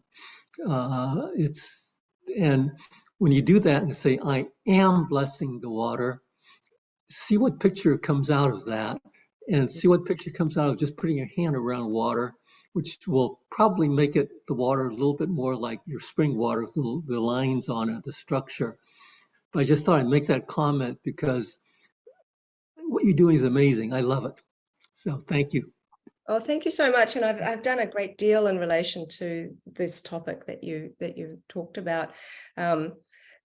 And when you do that and say, I am blessing the water, see what picture comes out of that, and see what picture comes out of just putting your hand around water, which will probably make the water a little bit more like your spring water with the lines on it, the structure. But I just thought I'd make that comment because what you're doing is amazing. I love it. So thank you. Oh, thank you so much. And I've done a great deal in relation to this topic that you talked about.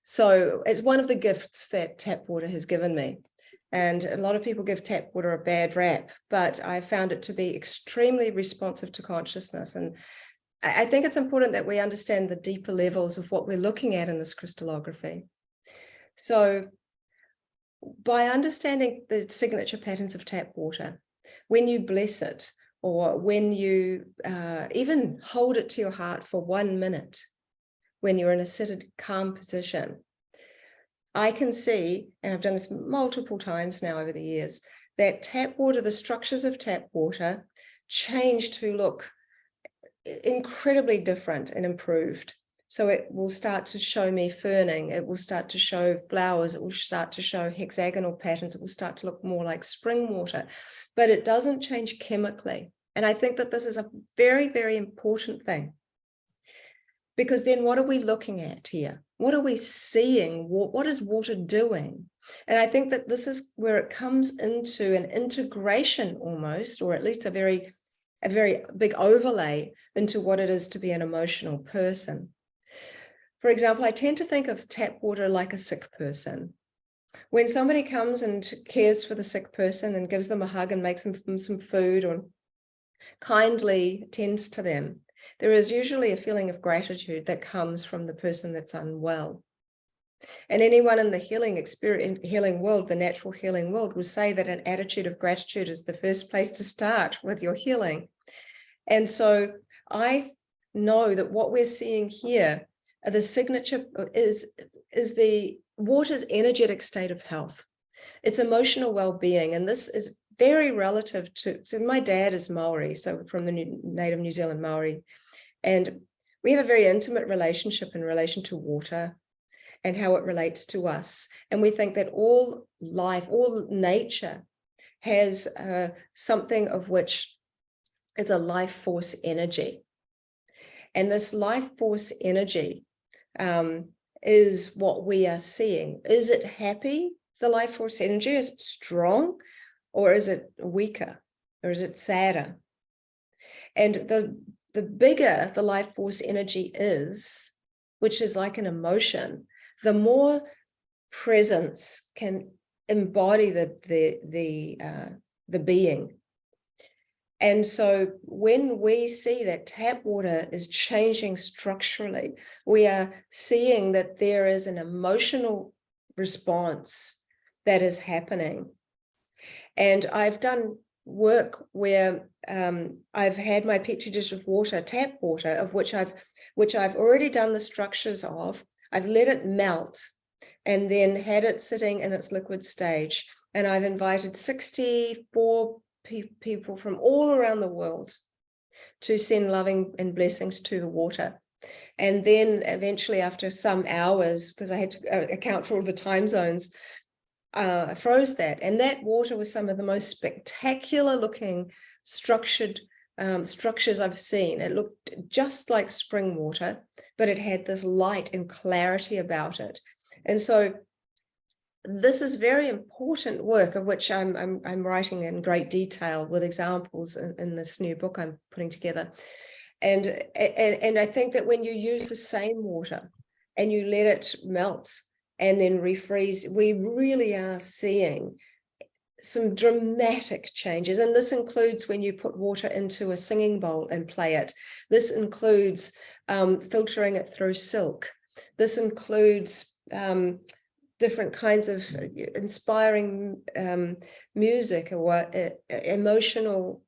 So it's one of the gifts that tap water has given me. And a lot of people give tap water a bad rap, but I found it to be extremely responsive to consciousness. And I think it's important that we understand the deeper levels of what we're looking at in this crystallography. So by understanding the signature patterns of tap water, when you bless it, or when you even hold it to your heart for 1 minute, when you're in a seated, calm position, I can see, and I've done this multiple times now over the years, that tap water, the structures of tap water change to look incredibly different and improved. So it will start to show me ferning, it will start to show flowers, it will start to show hexagonal patterns, it will start to look more like spring water, but it doesn't change chemically. And I think that this is a very, very important thing. Because then what are we looking at here? What are we seeing? What is water doing? And I think that this is where it comes into an integration almost, or at least a very big overlay into what it is to be an emotional person. For example, I tend to think of tap water like a sick person. When somebody comes and cares for the sick person and gives them a hug and makes them some food or kindly tends to them, there is usually a feeling of gratitude that comes from the person that's unwell. And anyone in the healing world, the natural healing world, will say that an attitude of gratitude is the first place to start with your healing. And so I know that what we're seeing here, the signature is the water's energetic state of health, its emotional well-being. And this is very relative to, so my dad is Maori, so from the native New Zealand Maori, and we have a very intimate relationship in relation to water and how it relates to us. And we think that all life, all nature has something of which is a life force energy. And this life force energy is what we are seeing. Is it happy? the life force energy? Is it strong, or is it weaker, or is it sadder? And the bigger the life force energy is, which is like an emotion, the more presence can embody the being. And so when we see that tap water is changing structurally, we are seeing that there is an emotional response that is happening. And I've done work where I've had my petri dish of water, tap water, of which I've already done the structures of. I've let it melt and then had it sitting in its liquid stage. And I've invited 64 people from all around the world to send loving and blessings to the water. And then eventually, after some hours, because I had to account for all the time zones, I froze that. And that water was some of the most spectacular looking structures I've seen. It looked just like spring water, but it had this light and clarity about it. And so this is very important work, of which I'm writing in great detail with examples in this new book I'm putting together. And I think that when you use the same water and you let it melt and then refreeze, we really are seeing some dramatic changes. And this includes when you put water into a singing bowl and play it. This includes filtering it through silk. This includes different kinds of inspiring music or emotional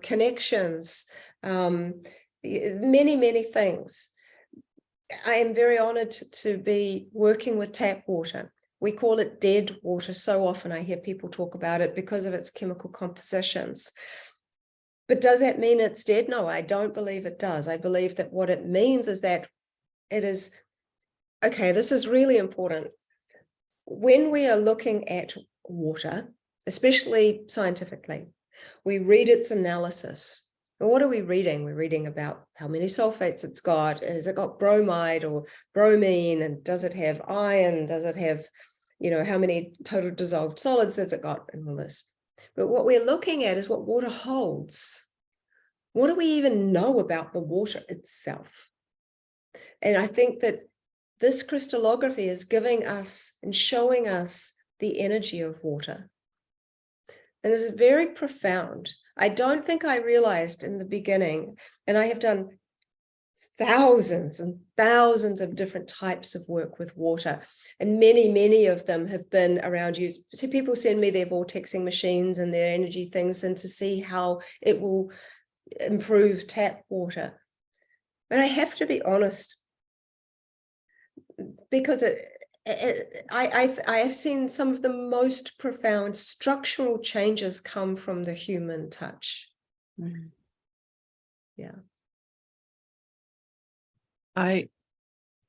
connections, many, many things. I am very honored to be working with tap water. We call it dead water. So often I hear people talk about it because of its chemical compositions. But does that mean it's dead? No, I don't believe it does. I believe that what it means is that it is, okay, this is really important. When we are looking at water, especially scientifically, we read its analysis. And what are we reading? We're reading about how many sulfates it's got. Has it got bromide or bromine? And does it have iron? Does it have, how many total dissolved solids has it got, and all this? But what we're looking at is what water holds. What do we even know about the water itself? And I think that this crystallography is giving us and showing us the energy of water. And this is very profound. I don't think I realized in the beginning, and I have done thousands and thousands of different types of work with water, and many, many of them have been around use. So people send me their vortexing machines and their energy things, and to see how it will improve tap water. But I have to be honest, because I have seen some of the most profound structural changes come from the human touch. Mm. Yeah. I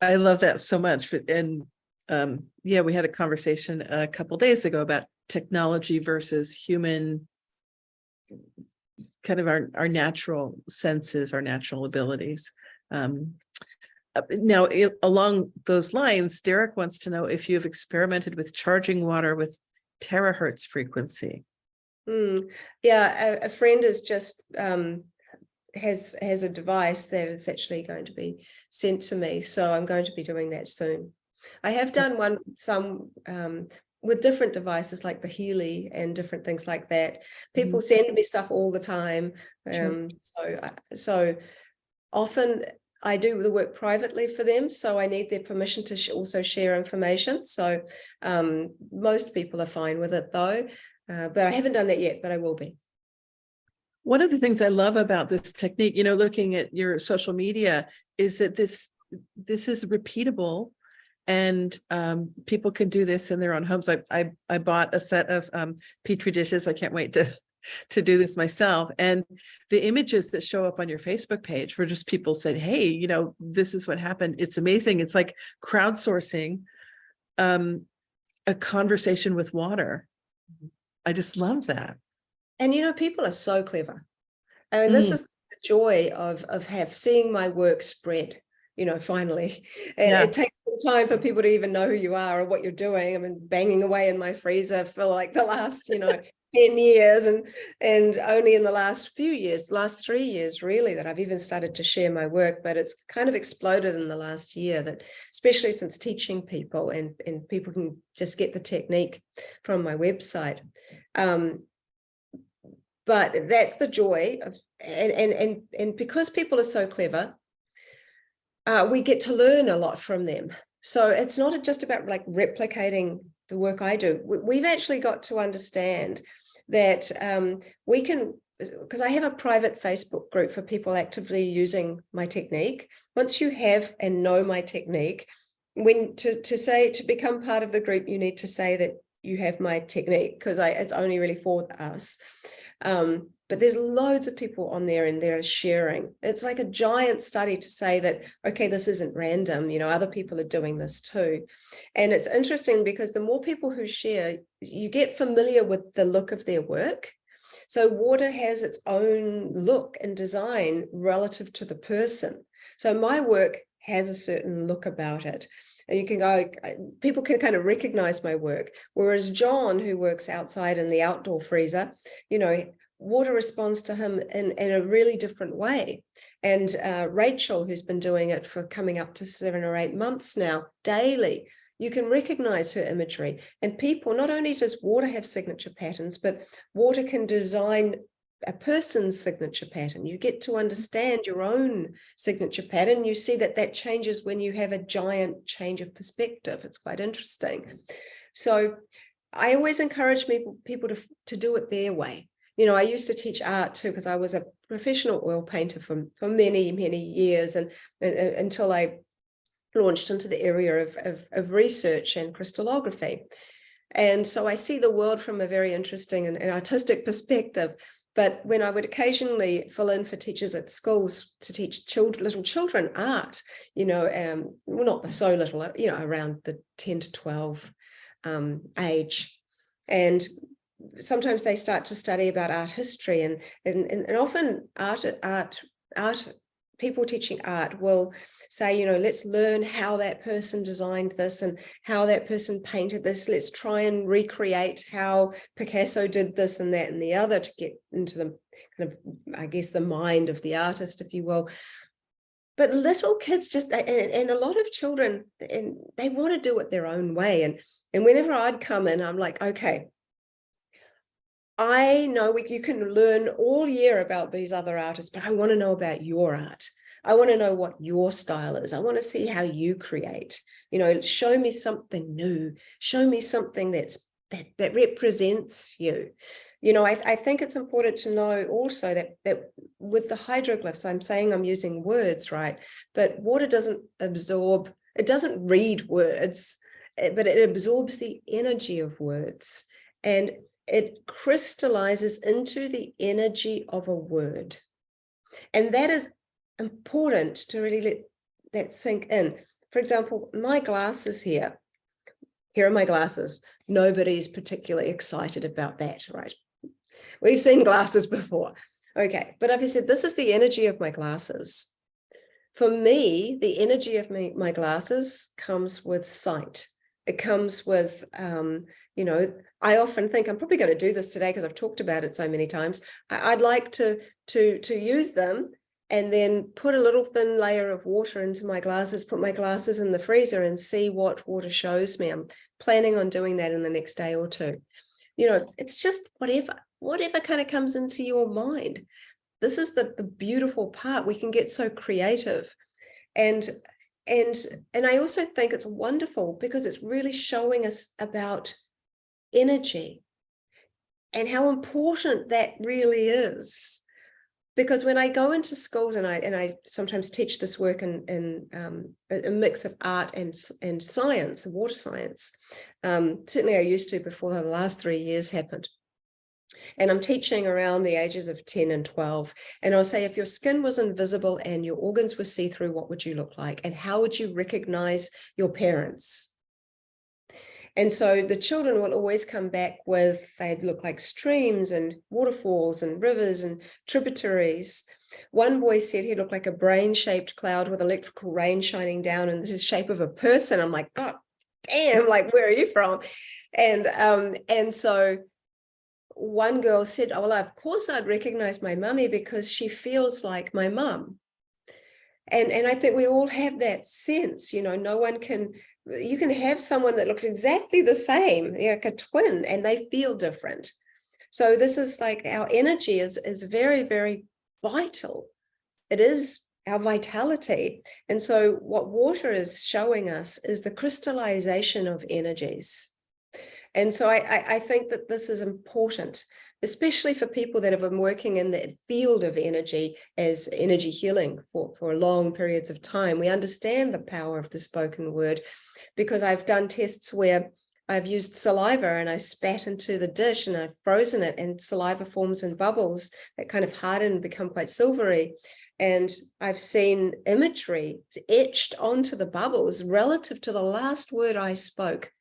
love that so much. And we had a conversation a couple days ago about technology versus human, kind of our natural senses, our natural abilities. Now, along those lines, Derek wants to know if you've experimented with charging water with terahertz frequency. Yeah, a friend is just has a device that is actually going to be sent to me, so I'm going to be doing that soon. I have done some with different devices like the Healy and different things like that. People send me stuff all the time. So often I do the work privately for them, so I need their permission to also share information. So most people are fine with it though, but I haven't done that yet, but I will be. One of the things I love about this technique, looking at your social media, is that this is repeatable, and people can do this in their own homes. I bought a set of petri dishes. I can't wait to do this myself. And the images that show up on your Facebook page were just people said, hey, this is what happened. It's amazing. It's like crowdsourcing a conversation with water. I just love that. And people are so clever. I mean, this is the joy of seeing my work spread, finally. And it takes some time for people to even know who you are or what you're doing. I've been banging away in my freezer for like the last, 10 years, and only in the last few years, last 3 years really, that I've even started to share my work. But it's kind of exploded in the last year, that especially since teaching people, and people can just get the technique from my website. But that's the joy of, and because people are so clever, we get to learn a lot from them. So it's not just about like replicating the work I do. We've actually got to understand that we can, because I have a private Facebook group for people actively using my technique. Once you have and know my technique, when to become part of the group, you need to say that you have my technique, because it's only really for us. But there's loads of people on there, and they're sharing. It's like a giant study to say that, okay, this isn't random, other people are doing this too. And it's interesting because the more people who share, you get familiar with the look of their work. So water has its own look and design relative to the person. So my work has a certain look about it. And you can go, people can kind of recognize my work. Whereas John, who works outside in the outdoor freezer, water responds to him in a really different way. And Rachel, who's been doing it for coming up to 7 or 8 months now, daily, you can recognize her imagery. And people, not only does water have signature patterns, but water can design a person's signature pattern. You get to understand your own signature pattern. You see that changes when you have a giant change of perspective. It's quite interesting. So I always encourage people to do it their way. I used to teach art too, because I was a professional oil painter for many, many years, and until I launched into the area of research and crystallography. And so I see the world from a very interesting and artistic perspective. But when I would occasionally fill in for teachers at schools to teach little children art, well, not so little, around the 10 to 12 age. And sometimes they start to study about art history, and often art people teaching art will say, let's learn how that person designed this and how that person painted this. Let's try and recreate how Picasso did this and that and the other, to get into the kind of, I guess, the mind of the artist, if you will. But little kids and a lot of children, and they want to do it their own way. And whenever I'd come in, I'm like, okay, I know you can learn all year about these other artists, but I want to know about your art. I want to know what your style is. I want to see how you create. Show me something new. Show me something that represents you. I think it's important to know also that with the hydroglyphs, I'm saying I'm using words, right? But water doesn't absorb, it doesn't read words, but it absorbs the energy of words. And it crystallizes into the energy of a word. And that is important to really let that sink in. For example, my glasses here are my glasses. Nobody's particularly excited about that, right? We've seen glasses before. Okay, but if I said, this is the energy of my glasses. For me, the energy of my glasses comes with sight. It comes with, I often think I'm probably going to do this today because I've talked about it so many times. I'd like to use them and then put a little thin layer of water into my glasses, put my glasses in the freezer and see what water shows me. I'm planning on doing that in the next day or two. It's just whatever kind of comes into your mind. This is the beautiful part. We can get so creative. And I also think it's wonderful because it's really showing us about energy and how important that really is. Because when I go into schools and I sometimes teach this work in a mix of art and science, water science. Certainly I used to before the last 3 years happened. And I'm teaching around the ages of 10 and 12. And I'll say, if your skin was invisible and your organs were see-through, what would you look like? And how would you recognize your parents? And so the children will always come back with, they'd look like streams and waterfalls and rivers and tributaries. One boy said he looked like a brain-shaped cloud with electrical rain shining down in the shape of a person. I'm like, God damn, like, where are you from? And so one girl said, oh, well, of course I'd recognize my mummy because she feels like my mum. And I think we all have that sense, you know, you can have someone that looks exactly the same, like a twin, and they feel different. So this is like our energy is very, very vital. It is our vitality. And so what water is showing us is the crystallization of energies. And so I think that this is important, especially for people that have been working in the field of energy as energy healing for long periods of time. We understand the power of the spoken word, because I've done tests where I've used saliva and I spat into the dish and I've frozen it, and saliva forms in bubbles that kind of harden and become quite silvery. And I've seen imagery etched onto the bubbles relative to the last word I spoke.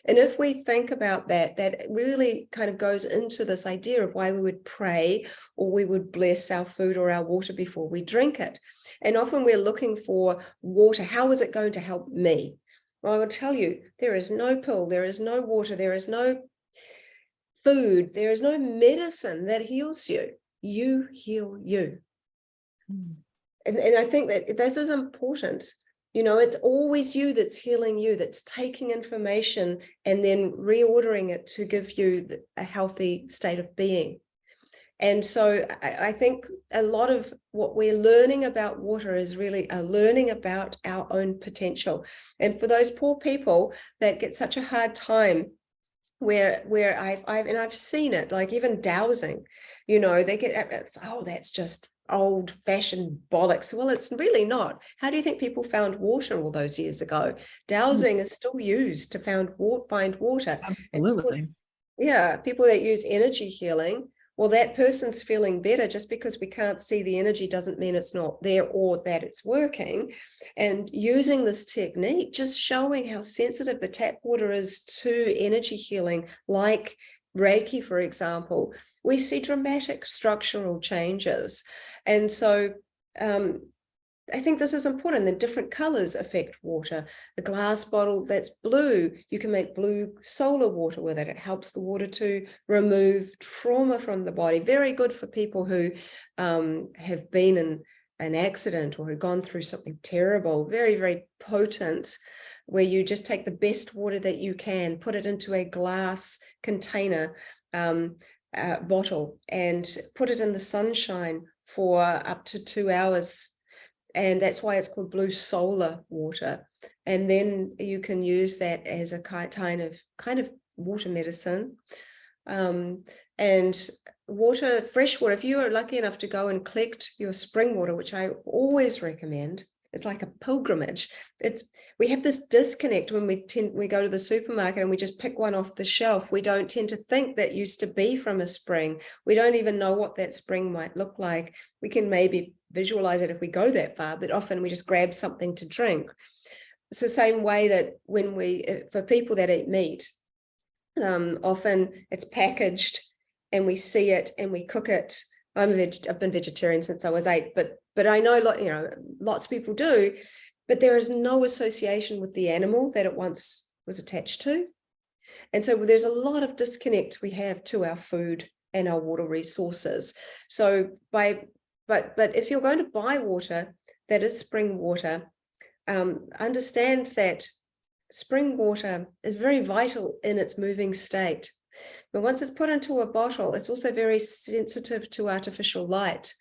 And if we think about that, that really kind of goes into this idea of why we would pray or we would bless our food or our water before we drink it. And often we're looking for water. How is it going to help me? Well, I will tell you, there is no pill, there is no water, there is no food, there is no medicine that heals you. You heal you. And I think that this is important. You know, it's always you that's healing you, that's taking information and then reordering it to give you a healthy state of being. And so I think a lot of what we're learning about water is really a learning about our own potential. And for those poor people that get such a hard time, where I've seen it, like even dowsing, you know, they get, oh, that's just old-fashioned bollocks. Well, it's really not. How do you think people found water all those years ago? Dowsing is still used to find water. Absolutely. People that use energy healing, well, that person's feeling better. Just because we can't see the energy doesn't mean it's not there or that it's working. And using this technique, just showing how sensitive the tap water is to energy healing, like Reiki, for example, we see dramatic structural changes. And so I think this is important. The different colors affect water. The glass bottle that's blue, you can make blue solar water with it. It helps the water to remove trauma from the body. Very good for people who have been in an accident or have gone through something terrible. Very, very potent, where you just take the best water that you can, put it into a glass container bottle and put it in the sunshine for up to 2 hours. And that's why it's called blue solar water. And then you can use that as a kind of water medicine. And water, fresh water, if you are lucky enough to go and collect your spring water, which I always recommend, it's like a pilgrimage. We have this disconnect when we go to the supermarket and we just pick one off the shelf. We don't tend to think that used to be from a spring. We don't even know what that spring might look like. We can maybe visualize it if we go that far, but often we just grab something to drink. It's the same way that for people that eat meat, often it's packaged and we see it and we cook it. I've been vegetarian since I was 8, but I know, lots of people do, but there is no association with the animal that it once was attached to. And so there's a lot of disconnect we have to our food and our water resources. So but if you're going to buy water that is spring water, understand that spring water is very vital in its moving state. But once it's put into a bottle, it's also very sensitive to artificial light.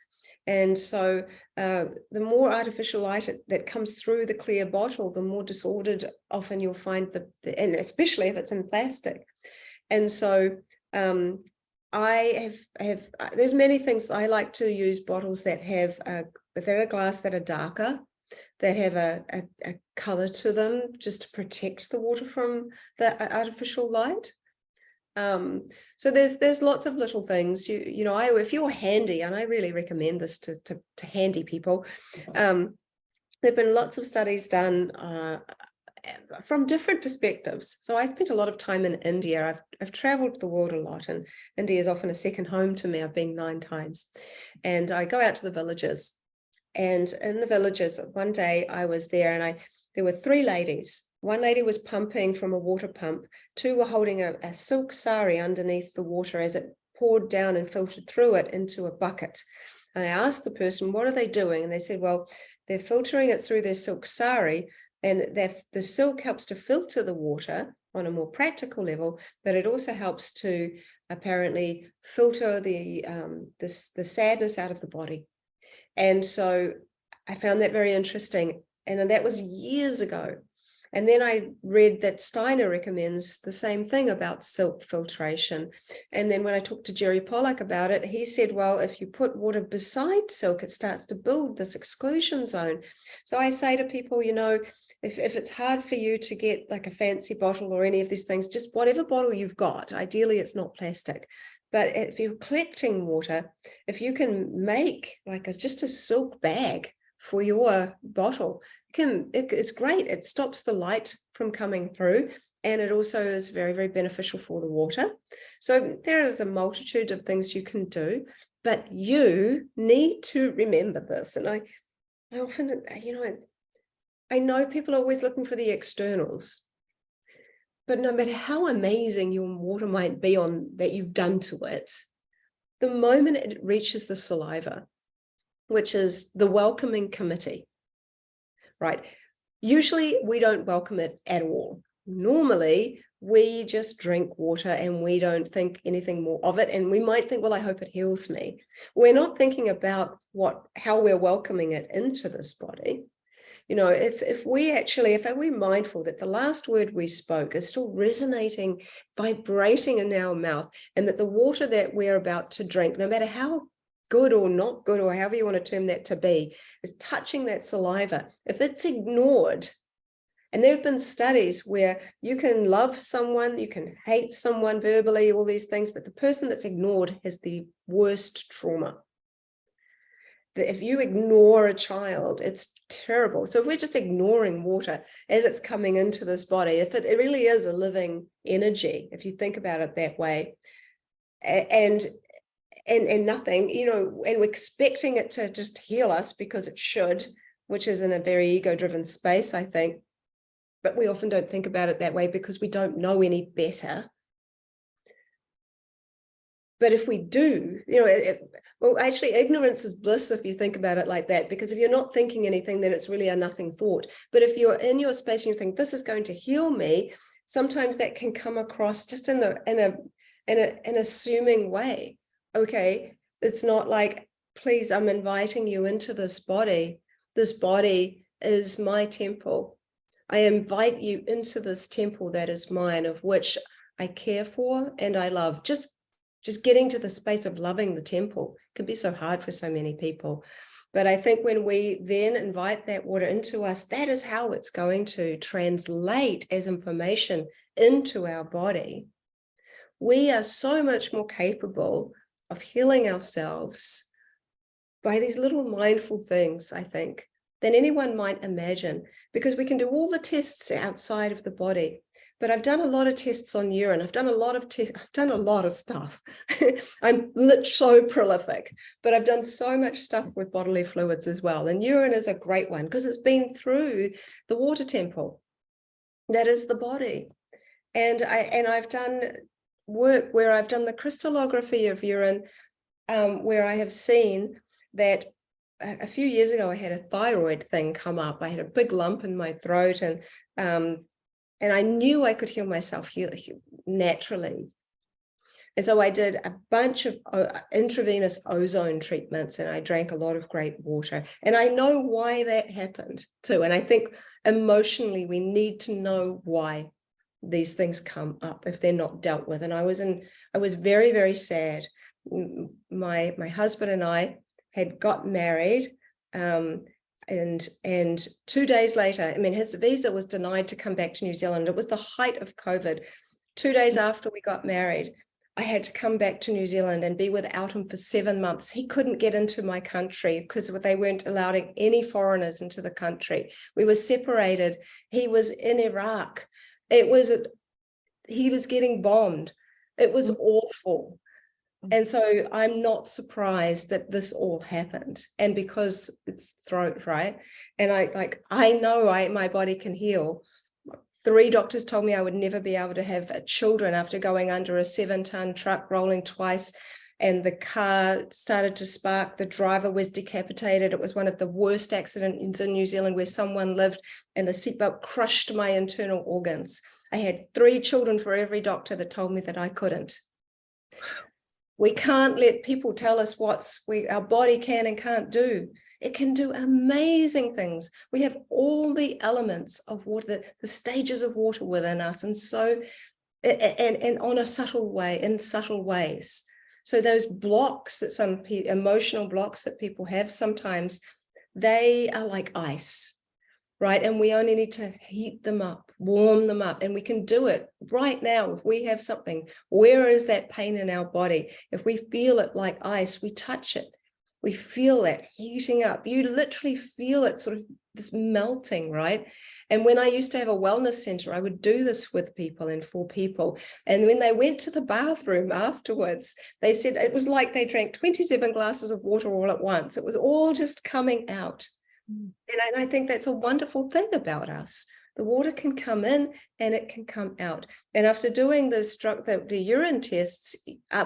And so the more artificial light that comes through the clear bottle, the more disordered often you'll find and especially if it's in plastic. And so there's many things. I like to use bottles that have glass that are darker, that have a color to them, just to protect the water from the artificial light. So there's lots of little things, if you're handy, and I really recommend this to handy people. There've been lots of studies done from different perspectives. So I spent a lot of time in India. I've traveled the world a lot, and India is often a second home to me. I've been 9 times, and I go out to the villages. And in the villages, one day I was there, and there were 3 ladies. One lady was pumping from a water pump. 2 were holding a silk sari underneath the water as it poured down and filtered through it into a bucket. And I asked the person, what are they doing? And they said, well, they're filtering it through their silk sari, and the silk helps to filter the water on a more practical level, but it also helps to apparently filter the sadness out of the body. And so I found that very interesting. And that was years ago. And then I read that Steiner recommends the same thing about silk filtration. And then when I talked to Jerry Pollack about it, he said, well, if you put water beside silk, it starts to build this exclusion zone. So I say to people, you know, if it's hard for you to get like a fancy bottle or any of these things, just whatever bottle you've got, ideally it's not plastic. But if you're collecting water, if you can make like just a silk bag for your bottle, it's great. It stops the light from coming through, and it also is very, very beneficial for the water. So there is a multitude of things you can do, but you need to remember this. And I often, you know, I know people are always looking for the externals, but no matter how amazing your water might be on that you've done to it, the moment it reaches the saliva, which is the welcoming committee, right? Usually we don't welcome it at all. Normally we just drink water and we don't think anything more of it. And we might think, well, I hope it heals me. We're not thinking about how we're welcoming it into this body. You know, if we're mindful that the last word we spoke is still resonating, vibrating in our mouth, and that the water that we're about to drink, no matter how good or not good, or however you want to term that to be, is touching that saliva. If it's ignored, and there have been studies where you can love someone, you can hate someone verbally, all these things, but the person that's ignored has the worst trauma. If you ignore a child, it's terrible. So if we're just ignoring water as it's coming into this body, if it really is a living energy, if you think about it that way, and nothing, you know, and we're expecting it to just heal us because it should, which is in a very ego-driven space, I think. But we often don't think about it that way because we don't know any better. But if we do, you know, well, actually, ignorance is bliss if you think about it like that, because if you're not thinking anything, then it's really a nothing thought. But if you're in your space and you think this is going to heal me, sometimes that can come across just in an assuming way. Okay, it's not like, please, I'm inviting you into this body. This body is my temple. I invite you into this temple that is mine, of which I care for and I love. Just getting to the space of loving the temple can be so hard for so many people. But I think when we then invite that water into us, that is how it's going to translate as information into our body. We are so much more capable of healing ourselves by these little mindful things, I think, than anyone might imagine, because we can do all the tests outside of the body. But I've done a lot of tests on urine. I've done a lot of stuff. I'm so prolific, but I've done so much stuff with bodily fluids as well. And urine is a great one because it's been through the water temple. That is the body. And I've done work where I've done the crystallography of urine, where I have seen that a few years ago, I had a thyroid thing come up. I had a big lump in my throat, and I knew I could heal myself naturally. And so I did a bunch of intravenous ozone treatments, and I drank a lot of great water. And I know why that happened too. And I think emotionally, we need to know why these things come up if they're not dealt with. And I was very, very sad. My husband and I had got married, and 2 days later, I mean, his visa was denied to come back to New Zealand. It was the height of COVID. 2 days after we got married, I had to come back to New Zealand and be without him for 7 months. He couldn't get into my country because they weren't allowing any foreigners into the country. We were separated. He was in Iraq. He was getting bombed. It was awful. And so I'm not surprised that this all happened. And because it's throat, right? And I know my body can heal. 3 doctors told me I would never be able to have children after going under a 7-ton truck rolling twice, and the car started to spark. The driver was decapitated. It was one of the worst accidents in New Zealand where someone lived and the seatbelt crushed my internal organs. I had 3 children for every doctor that told me that I couldn't. We can't let people tell us our body can and can't do. It can do amazing things. We have all the elements of water, the stages of water within us, and so and on a subtle way, in subtle ways. So those blocks that some emotional blocks that people have sometimes, they are like ice, right? And we only need to heat them up, warm them up, and we can do it right now. If we have something, where is that pain in our body? If we feel it like ice, we touch it. We feel that heating up. You literally feel it sort of this melting, right? And when I used to have a wellness center, I would do this with people and for people. And when they went to the bathroom afterwards, they said it was like they drank 27 glasses of water all at once. It was all just coming out. And I think that's a wonderful thing about us. The water can come in and it can come out. And after doing the urine tests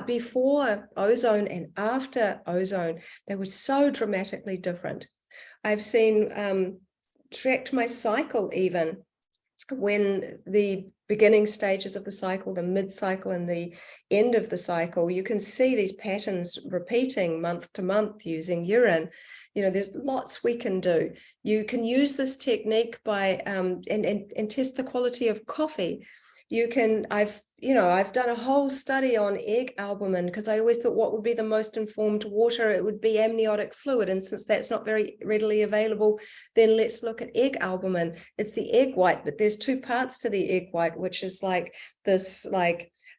before ozone and after ozone, they were so dramatically different. I've seen tracked my cycle even when the beginning stages of the cycle, the mid-cycle and the end of the cycle, you can see these patterns repeating month to month using urine. You know, there's lots we can do. You can use this technique by and test the quality of coffee. You can, I've done a whole study on egg albumin because I always thought what would be the most informed water, it would be amniotic fluid. And since that's not very readily available, then let's look at egg albumin. It's the egg white, but there's 2 parts to the egg white, which is like this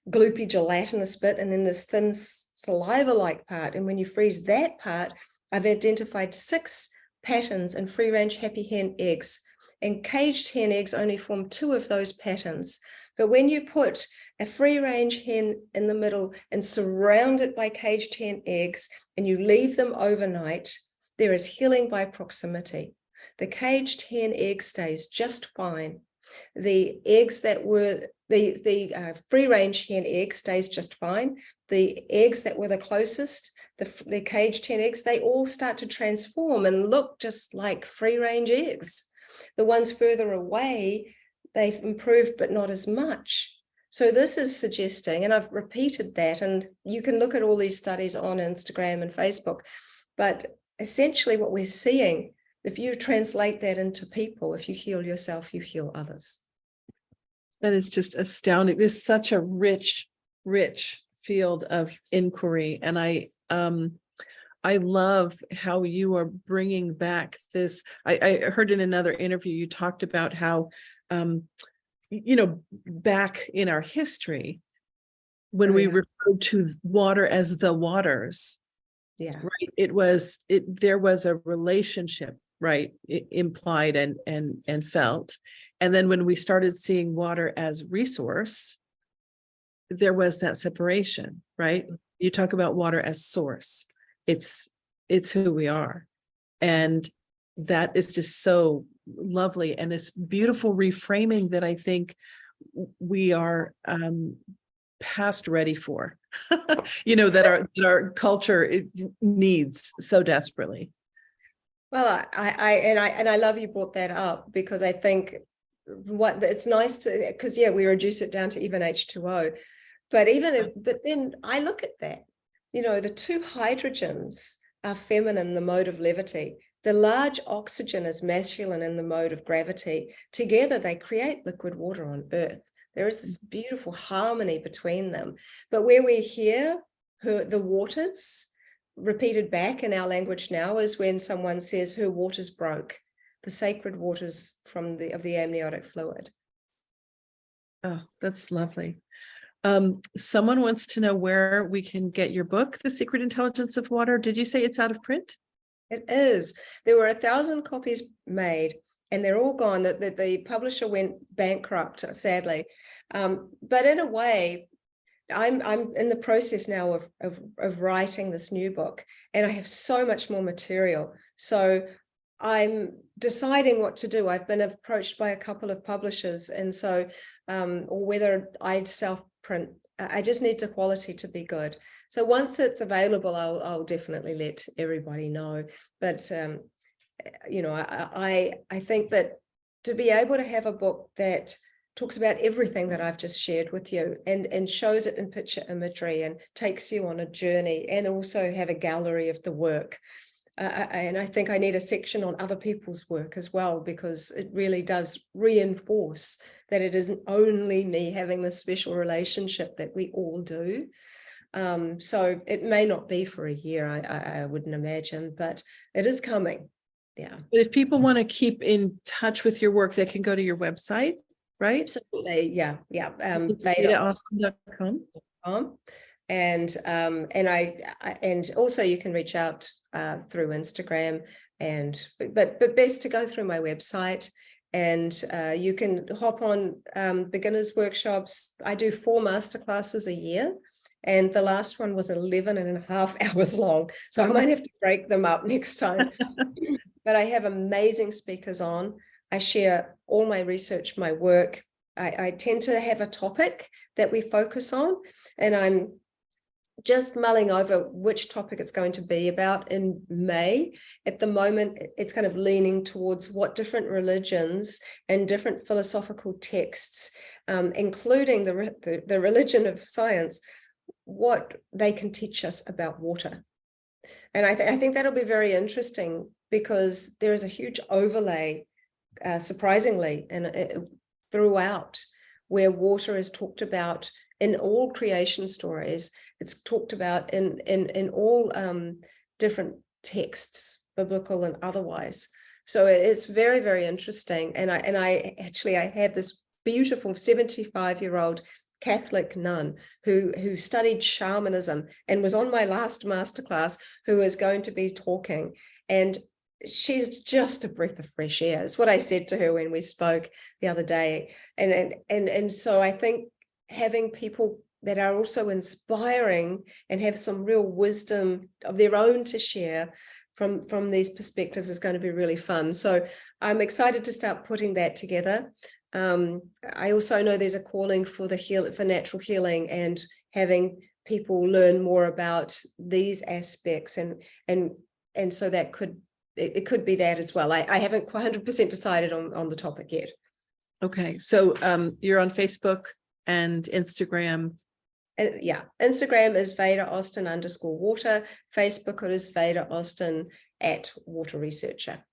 gloopy gelatinous bit, and then this thin saliva-like part. And when you freeze that part, I've identified 6 patterns in free-range happy hen eggs, and caged hen eggs only form 2 of those patterns. But when you put a free-range hen in the middle and surround it by caged hen eggs, and you leave them overnight, there is healing by proximity. The caged hen egg stays just fine. The eggs that were the free-range hen egg stays just fine. The eggs that were the closest, the caged hen eggs, they all start to transform and look just like free-range eggs. The ones further away, they've improved, but not as much. So this is suggesting, and I've repeated that, and you can look at all these studies on Instagram and Facebook, but essentially what we're seeing, if you translate that into people, if you heal yourself, you heal others. That is just astounding. This is such a rich field of inquiry. And I love how you are bringing back this. I heard in another interview, you talked about how, back in our history, when we referred to water as the waters, right? There was a relationship, right, implied and felt. And then when we started seeing water as resource, there was that separation, right? You talk about water as source. It's who we are. And that is just so lovely. And this beautiful reframing that I think we are past ready for, that our culture needs so desperately. Well, I love you brought that up, because I think it's nice to, because we reduce it down to even H2O, but then I look at that, the 2 hydrogens are feminine, the mode of levity. The large oxygen is masculine in the mode of gravity. Together they create liquid water on Earth. There is this beautiful harmony between them. But where we hear the waters repeated back in our language now is when someone says her waters broke, the sacred waters of the amniotic fluid. Oh, that's lovely. Someone wants to know where we can get your book, The Secret Intelligence of Water. Did you say it's out of print? It is. There were 1,000 copies made, and they're all gone. The publisher went bankrupt, sadly. But in a way, I'm in the process now of writing this new book, and I have so much more material. So I'm deciding what to do. I've been approached by a couple of publishers, and so or whether I'd self-print. I just need the quality to be good. So once it's available, I'll definitely let everybody know. But you know, I think that to be able to have a book that talks about everything that I've just shared with you and shows it in picture imagery and takes you on a journey, and also have a gallery of the work. And I think I need a section on other people's work as well, because it really does reinforce that it isn't only me having this special relationship that we all do. So it may not be for a year, I wouldn't imagine, but it is coming. Yeah. But if people want to keep in touch with your work, they can go to your website, right? Absolutely. Yeah. Yeah. It's VedaAustin.com. And also you can reach out through Instagram, but best to go through my website, and you can hop on beginners workshops. I do 4 masterclasses a year, and the last one was 11.5 hours long, so I might have to break them up next time. But I have amazing speakers on. I share all my research, my work. I tend to have a topic that we focus on, and I'm just mulling over which topic it's going to be about in May. At the moment, it's kind of leaning towards what different religions and different philosophical texts, including the religion of science, what they can teach us about water. And I think that'll be very interesting, because there is a huge overlay, surprisingly, and throughout, where water is talked about in all creation stories. It's talked about in all different texts, biblical and otherwise. So it's very, very interesting. And I have this beautiful 75-year-old Catholic nun who studied shamanism and was on my last masterclass, who is going to be talking. And she's just a breath of fresh air. It's what I said to her when we spoke the other day. And so I think having people that are also inspiring and have some real wisdom of their own to share from these perspectives is going to be really fun. So I'm excited to start putting that together. I also know there's a calling for natural healing, and having people learn more about these aspects, and so that it could be that as well. I haven't 100% decided on the topic yet. Okay, so you're on Facebook and Instagram. And yeah, Instagram is Veda_Austin_water. Facebook is Veda Austin @water researcher.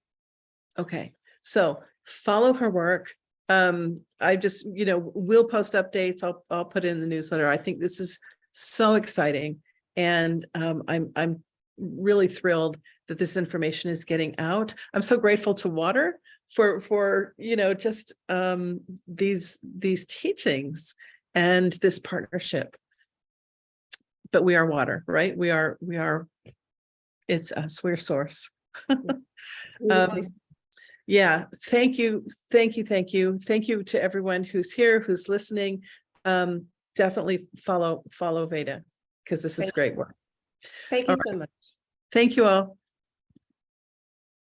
Okay, so follow her work. I just, we'll post updates. I'll put it in the newsletter. I think this is so exciting, and I'm really thrilled that this information is getting out. I'm so grateful to Water for just these teachings and this partnership. But we are water, right? We are, it's us, we're source. Yeah, thank you to everyone who's here, who's listening. Definitely follow Veda, because this is great work. Thank you so much. Thank you all.